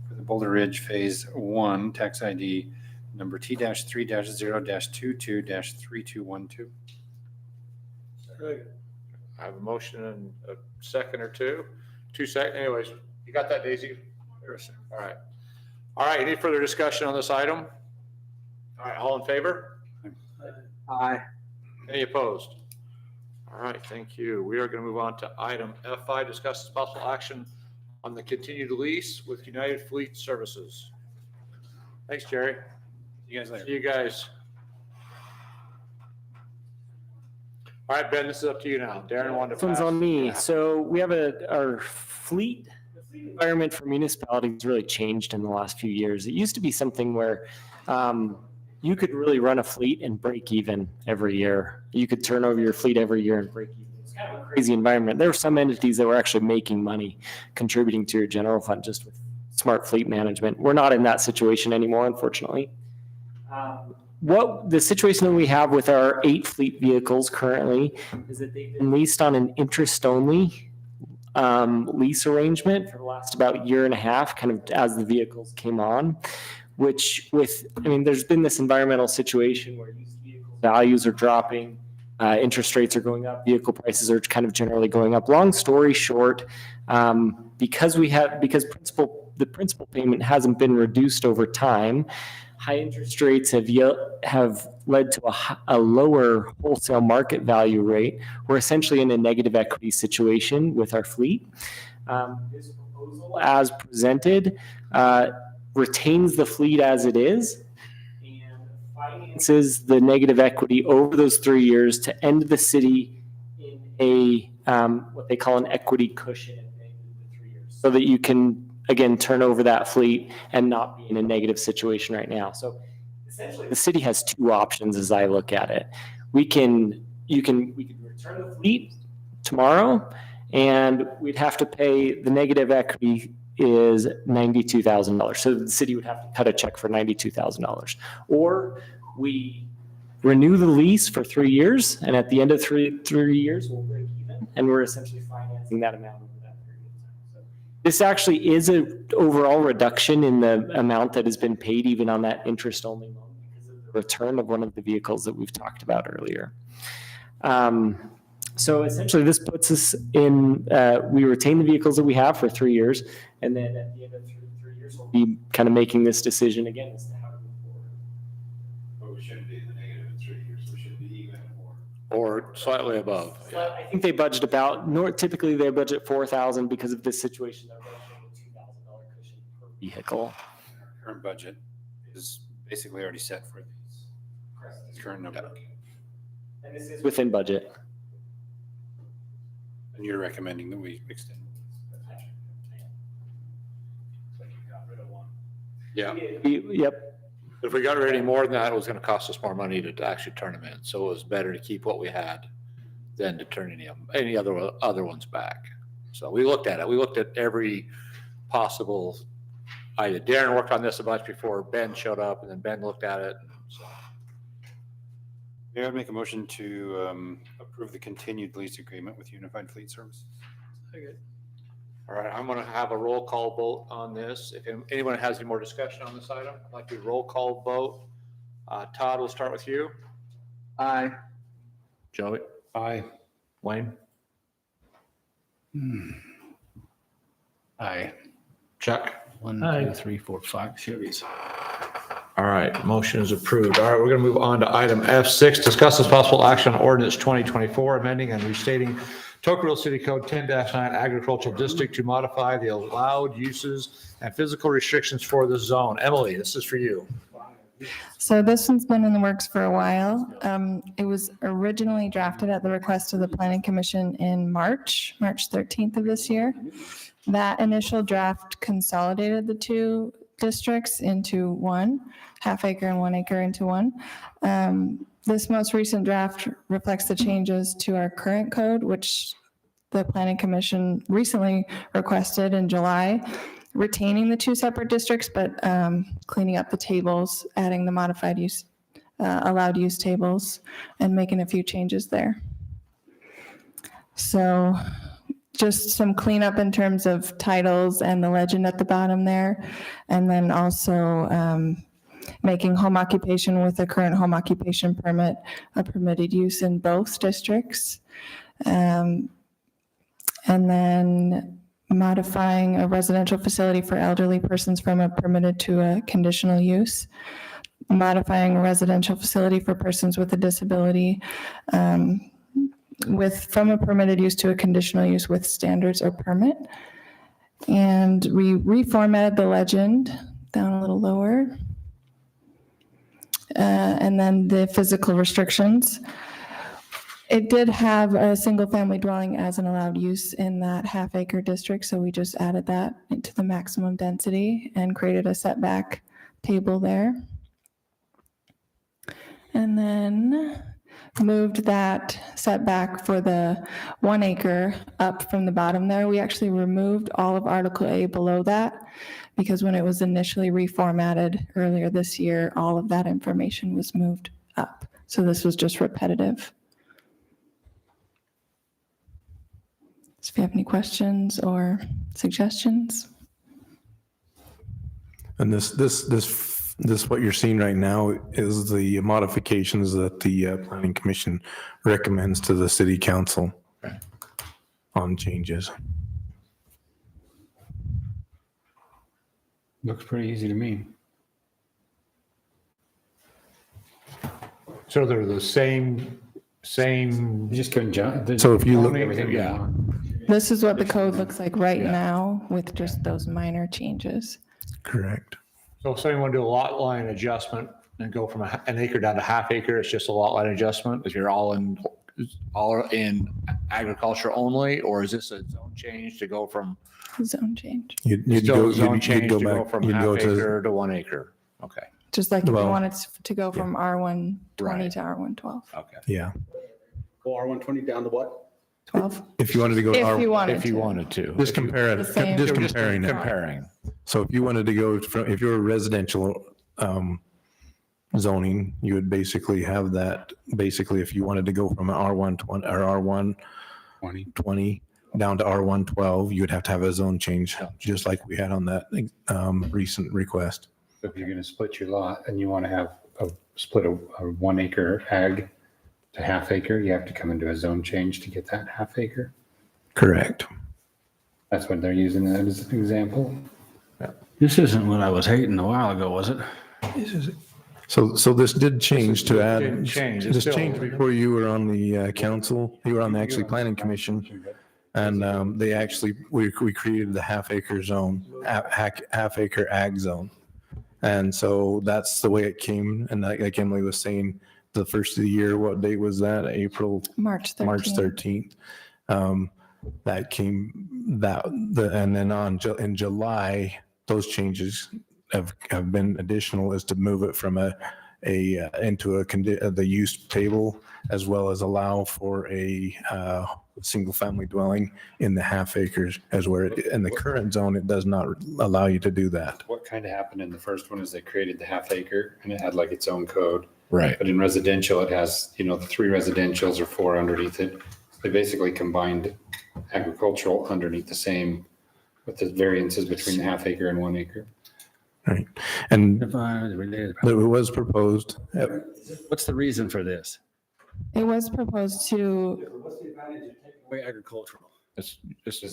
for the Boulder Ridge Phase 1 tax ID number T-3-0-22-3212. I have a motion and a second or two. 2 seconds, anyways. You got that, Daisy? All right. All right, any further discussion on this item? All right, all in favor? Aye. Any opposed? All right, thank you. We are going to move on to item F5, discuss possible action on the continued lease with United Fleet Services. Thanks, Jerry. See you guys later. See you guys. All right, Ben, this is up to you now. Darren wanted to This one's pass. on me. Yeah. So we have our fleet environment for municipalities really changed in the last few years. It used to be something where you could really run a fleet and break even every year. You could turn over your fleet every year and break even. It's kind of a crazy environment. There were some entities that were actually making money contributing to your general fund just with smart fleet management. We're not in that situation anymore, unfortunately. What the situation that we have with our 8 fleet vehicles currently is that they've been leased on an interest-only lease arrangement for the last about year and a half, kind of as the vehicles came on, which there's been this environmental situation where used vehicle values are dropping, interest rates are going up, vehicle prices are kind of generally going up. Long story short, because the principal payment hasn't been reduced over time, high interest rates have led to a lower wholesale market value rate. We're essentially in a negative equity situation with our fleet. This proposal, as presented, retains the fleet as it is and finances the negative equity over those 3 years to end the city in a what they call an equity cushion at the end of the 3 years, so that you can again turn over that fleet and not be in a negative situation right now. So essentially the city has 2 options as I look at it. We can return the fleet tomorrow and we'd have to pay the negative equity is $92,000. So the city would have to cut a check for $92,000. Or we renew the lease for 3 years and at the end of three years we'll break even and we're essentially financing that amount. This actually is an overall reduction in the amount that has been paid even on that interest-only loan because of the return of one of the vehicles that we've talked about earlier. So essentially this puts us in, we retain the vehicles that we have for 3 years, and then at the end of 3 years, we'll be kind of making this decision again as to how to move forward. But we shouldn't be in the negative in 3 years. We should be even Or slightly above. But I think they budget typically they budget $4,000 because of this situation. They're budgeting a $2,000 cushion per vehicle. Our current budget is basically already set for this current number. And this is within budget. And you're recommending that we extend. Yeah. Yep. If we got rid of any more than that, it was going to cost us more money to actually turn them in. So it was better to keep what we had than to turn any other ones back. So we looked at it. We looked at every possible idea. Darren worked on this a bunch before Ben showed up, and then Ben looked at it. So. Mayor, I'd make a motion to approve the continued lease agreement with Unified Fleet Services. All right, I'm going to have a roll call vote on this. If anyone has any more discussion on this item, I'd like to roll call vote. Todd, we'll start with you. Aye. Joey? Aye. Wayne? Aye. Chuck? 1, Aye. 2, 3, 4, 5 Chevys. All right, motion is approved. All right, we're gonna move on to item F6, discuss this possible action on ordinance 2024, amending and restating Tocqueville City Code 10-9 agricultural district to modify the allowed uses and physical restrictions for the zone. Emily, this is for you. So this one's been in the works for a while. It was originally drafted at the request of the Planning Commission in March 13th of this year. That initial draft consolidated the two districts into one, half acre and 1 acre into one. This most recent draft reflects the changes to our current code, which the Planning Commission recently requested in July, retaining the two separate districts, but cleaning up the tables, adding the modified use, allowed use tables, and making a few changes there. So just some cleanup in terms of titles and the legend at the bottom there. And then also making home occupation with a current home occupation permit a permitted use in both districts. And then modifying a residential facility for elderly persons from a permitted to a conditional use. Modifying a residential facility for persons with a disability from a permitted use to a conditional use with standards or permit. And we reformatted the legend down a little lower. And then the physical restrictions. It did have a single family dwelling as an allowed use in that half acre district. So we just added that into the maximum density and created a setback table there. And then moved that setback for the 1 acre up from the bottom there. We actually removed all of Article A below that because when it was initially reformatted earlier this year, all of that information was moved up. So this was just repetitive. So if you have any questions or suggestions. And this what you're seeing right now is the modifications that the Planning Commission recommends to the City Council on changes. Looks pretty easy to me. So they're the same. You just couldn't jump. So if you look, Everything we want. This is what the code looks like right now with just those minor changes. correct. So if somebody want to do a lot line adjustment and go from an acre down to half acre, it's just a lot line adjustment? If you're all in agriculture only, or is this a zone change to go from? Zone change. You'd Still go, zone you'd change go to go back, from you'd half go to, acre to 1 acre. Okay, Just like if you Well, wanted to go from R120 Right. to R112. okay. yeah. Go R120 down to what? 12. If you wanted to go to If you wanted If you to. wanted to. just compare The it, same. just Just comparing it. Comparing. So if you wanted to go from, if you're a residential zoning, you would basically have that, basically, if you wanted to go from an R120 or R120 down to R112, you would have to have a zone change, just like we had on that recent request. If you're gonna split your lot and you want to have split a 1 acre ag to half acre, you have to come into a zone change to get that half acre. Correct. That's what they're using that as an example. This isn't what I was hating a while ago, was it? So this did change to add, didn't change. It's this still- changed before you were on the council, you were on the actually planning commission. And they actually, we created the half acre zone, half acre ag zone. And so that's the way it came. And like Emily was saying, the first of the year, what date was that? March 13th. March 13th. That came, and then in July, those changes have been additional, is to move it from into the use table, as well as allow for a single family dwelling in the half acres, as where in the current zone, it does not allow you to do that. What kind of happened in the first one is they created the half acre and it had like its own code. Right. But in residential, it has, the 3 residentials or 4 underneath it. They basically combined agricultural underneath the same, with the variances between the half acre and 1 acre. Right. And If I was related. it was proposed. What's the reason for this? It was proposed to, What's the advantage of taking away agricultural?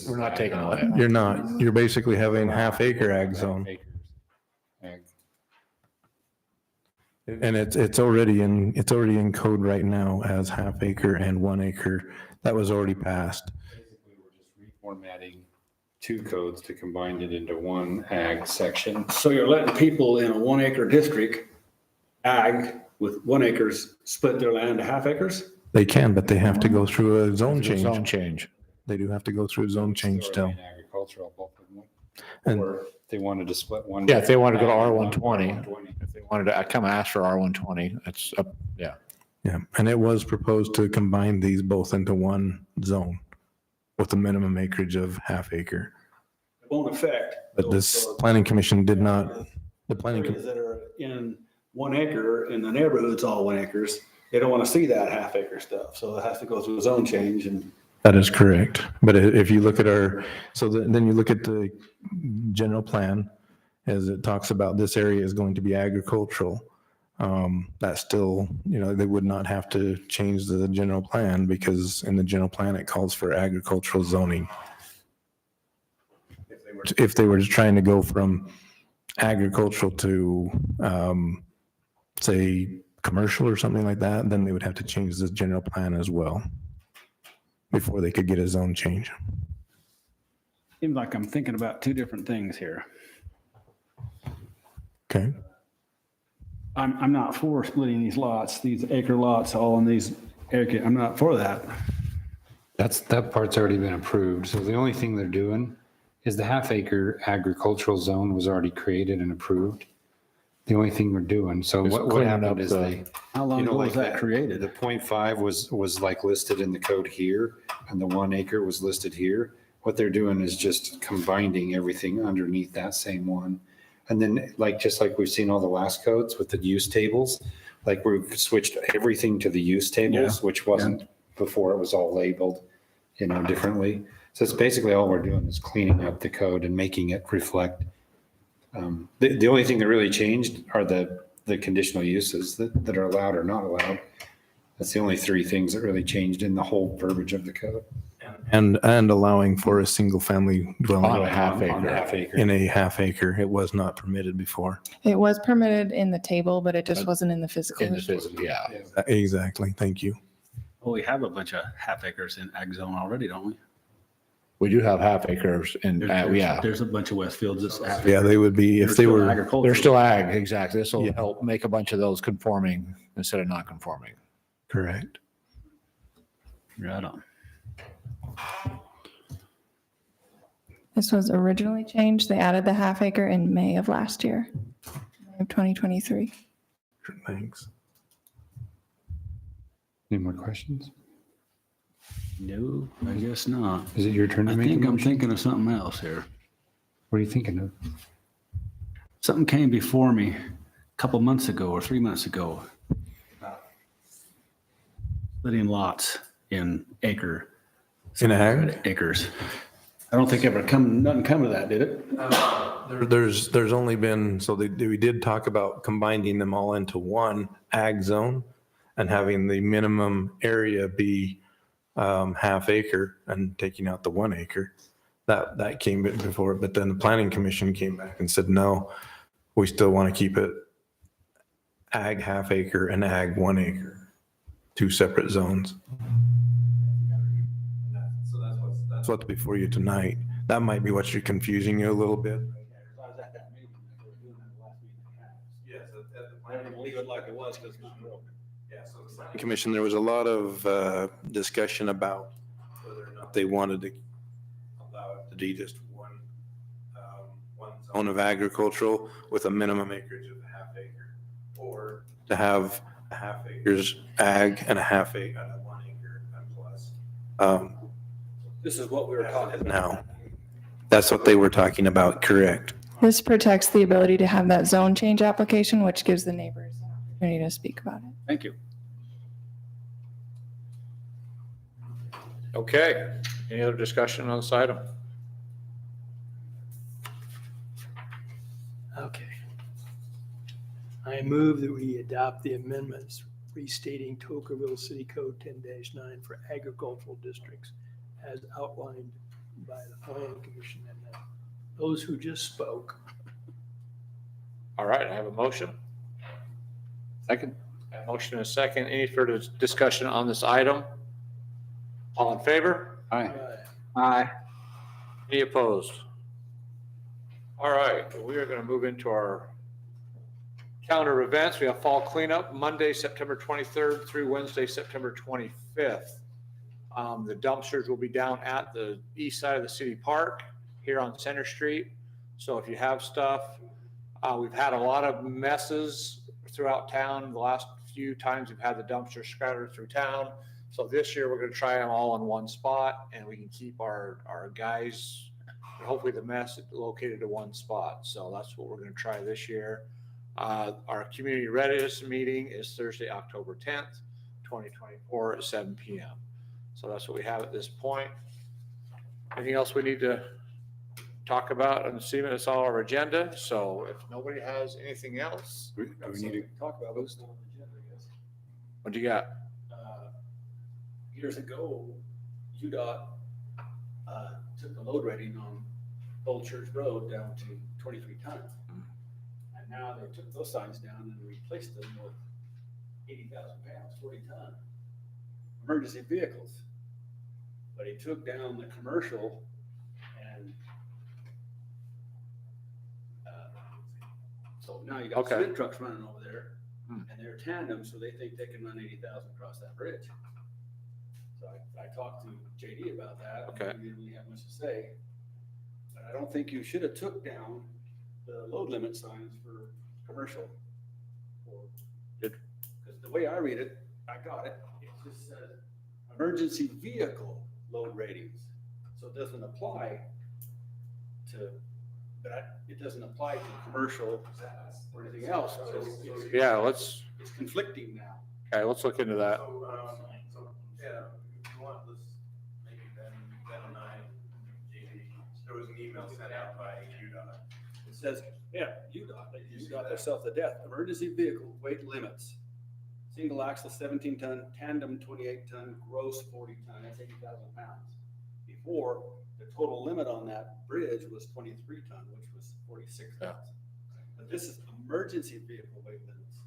We're not taking away. You're not, you're basically having half acre ag zone. Ag. And it's already in code right now as half acre and 1 acre. That was already passed. Basically, we're just reformatting two codes to combine it into one ag section. So you're letting people in a 1 acre district, ag, with 1 acres, split their land to half acres? They can, but they have to go through a zone Zone change. change. They do have to go through a zone change still. In agricultural, both of them. And- Or if they wanted to split one. Yeah, if they wanted to go to ag, R120. If they wanted to come ask for R120, it's up, yeah. Yeah, and it was proposed to combine these both into one zone with a minimum acreage of half acre. It won't affect. But this planning commission did not, the planning, Areas that are in 1 acre, in the neighborhood's all 1 acres, they don't want to see that half acre stuff, so it has to go through a zone change and. that is correct. But if you look at then you look at the general plan, as it talks about this area is going to be agricultural. That's still, they would not have to change the general plan because in the general plan, it calls for agricultural zoning. If they were trying to go from agricultural to, say, commercial or something like that, then they would have to change the general plan as well before they could get a zone change. Seems like I'm thinking about two different things here. Okay. I'm not for splitting these lots, these acre lots, all in these acre, I'm not for that. That part's already been approved. So the only thing they're doing is the half acre agricultural zone was already created and approved. The only thing we're doing, so Just what cleaning happened up is the- How long ago was that created? The 0.5 was like listed in the code here, and the 1 acre was listed here. What they're doing is just combining everything underneath that same one. And then just like we've seen all the last codes with the use tables, like we've switched everything to the use tables, which wasn't before, it was all labeled, differently. So it's basically all we're doing is cleaning up the code and making it reflect. The only thing that really changed are the conditional uses that are allowed or not allowed. That's the only three things that really changed in the whole verbiage of the code. And allowing for a single family dwelling. On a half On a acre. half acre. In a half acre. It was not permitted before. It was permitted in the table, but it just wasn't in the physical. In the physical, yeah. Exactly. Thank you. Well, we have a bunch of half acres in ag zone already, don't we? We do have half acres and, yeah. There's a bunch of Westfields that's half. Yeah, they would be, if they were, They're still ag, exactly. This will Yeah. help make a bunch of those conforming instead of not conforming. correct. Right on. This was originally changed. They added the half acre in May of last year, May of 2023. Thanks. Any more questions? No, I guess not. Is it your turn to I make a think I'm motion? thinking of something else here. What are you thinking of? Something came before me a couple months ago or 3 months ago. Splitting lots in acres. I don't think nothing come to that, did it? There's only been, we did talk about combining them all into one ag zone and having the minimum area be half acre and taking out the 1 acre. That came before, but then the planning commission came back and said, no, we still want to keep it ag half acre and ag 1 acre, two separate zones. So that's what's before you tonight. That might be what's confusing you a little bit. Yes, Leave it like it was because it's not broken. Commission, there was a lot of discussion about whether or not they wanted to allow it to be just one zone of agricultural with a minimum acreage of a half acre, or to have a half acres ag and a half acre and a 1 acre and plus. This is what we were talking about. Now, that's what they were talking about, correct? This protects the ability to have that zone change application, which gives the neighbors an opportunity to speak about it. Thank you. Okay, any other discussion on this item? Okay. I move that we adopt the amendments restating Tocqueville City Code 10-9 for agricultural districts as outlined by the Planning Commission and those who just spoke. All right, I have a motion. Second. Motion and a second. Any further discussion on this item? All in favor? Aye. Aye. Any opposed? All right, we are going to move into our calendar of events. We have fall cleanup, Monday, September 23rd through Wednesday, September 25th. The dumpsters will be down at the east side of the city park here on Center Street. So if you have stuff, we've had a lot of messes throughout town. The last few times we've had the dumpsters scattered through town. So this year we're going to try them all in one spot and we can keep our guys, hopefully the mess located to one spot. So that's what we're going to try this year. Our community readiness meeting is Thursday, October 10th, 2024 at 7 p.m. So that's what we have at this point. Anything else we need to talk about? And see, it's all our agenda. So if nobody has anything else, We need to talk about those. what do you got? Years ago, UDOT took the load rating on Old Church Road down to 23 tons. And now they took those signs down and replaced them with 80,000 pounds, 40 ton emergency vehicles. But he took down the commercial and so now you got Okay. cement trucks running over there and they're tandem, so they think they can run 80,000 across that bridge. So I talked to JD about that. Okay. And he didn't really have much to say. But I don't think you should have took down the load limit signs for commercial. Good. Because the way I read it, I got it, it just says emergency vehicle load ratings. So it doesn't apply to, it doesn't apply to commercial or anything else. So it's- Yeah, it's conflicting now. Okay, let's look into that. Yeah, if you want, let's, maybe Ben and I, there was an email sent out by UDOT. It says, yeah, UDOT themselves to death, emergency vehicle weight limits. Single axle 17 ton, tandem 28 ton, gross 40 ton, that's 80,000 pounds. Before, the total limit on that bridge was 23 ton, which was 46 tons. But this is emergency vehicle weight limits.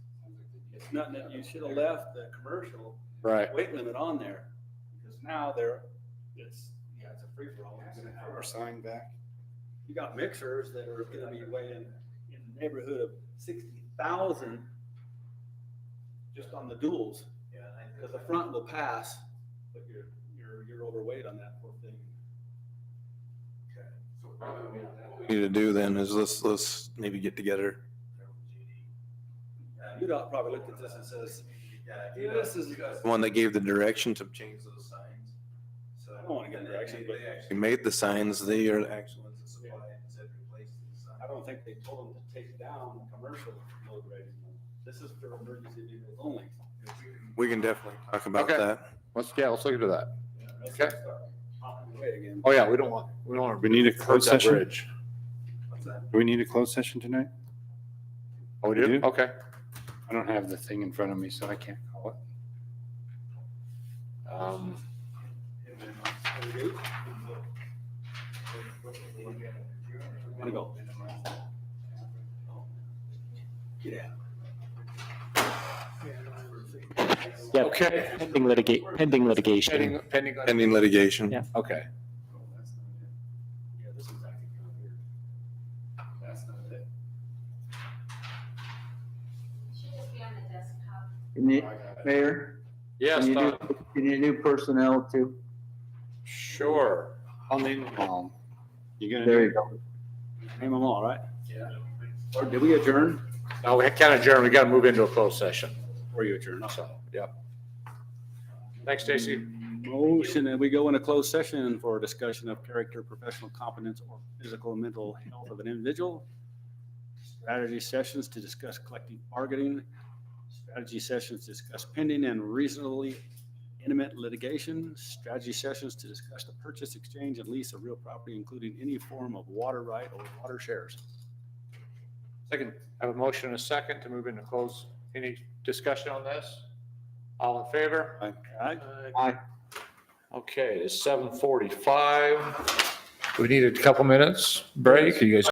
It's not that you should have left the commercial Right. weight limit on there, because now it's a free for all. Our sign back. You got mixers that are gonna be weighing in the neighborhood of 60,000 just on the duals. Yeah, Because the front will pass, but you're overweight on that poor thing. okay. So probably What we need to do then is let's maybe get together. UDOT probably looked at this and says, yeah, this is, The one that gave the direction to change those signs. So I don't wanna get direction, but They made the signs, they are the actual ones that supply it instead of replace the sign. I don't think they told them to take down the commercial load rating. This is for emergency vehicles only. We can definitely talk about Okay. that. Let's look into that. Okay. Hopping away again. Oh yeah, we don't want We need a to hurt closed that session? bridge. Do we need a closed session tonight? Oh, we We do? do? Okay. I don't have the thing in front of me, so I can't call it. Wanna go? Get out. Yeah. Okay. Pending litigation. Pending litigation. Yeah. Okay. Yeah, this is actually kind of weird. That's not it. Should just be on the desktop. Mayor? Yes, Can you do- Tom. Can you do personnel too? Sure. I'll name them all. You gonna? There do you go. Name them all, right? Yeah. Or did we adjourn? No, we can't adjourn. We got to move into a closed session. Or you adjourn? So, yep. Thanks, Stacy. Motion that we go into closed session for discussion of character, professional competence, or physical and mental health of an individual. Strategy sessions to discuss collective bargaining. Strategy sessions to discuss pending and reasonably intimate litigation. Strategy sessions to discuss the purchase, exchange, and lease of real property, including any form of water right or water shares. Second. I have a motion and a second to move into close. Any discussion on this? All in favor? Aye. Okay, it's 7:45. We need a couple minutes break. Are you guys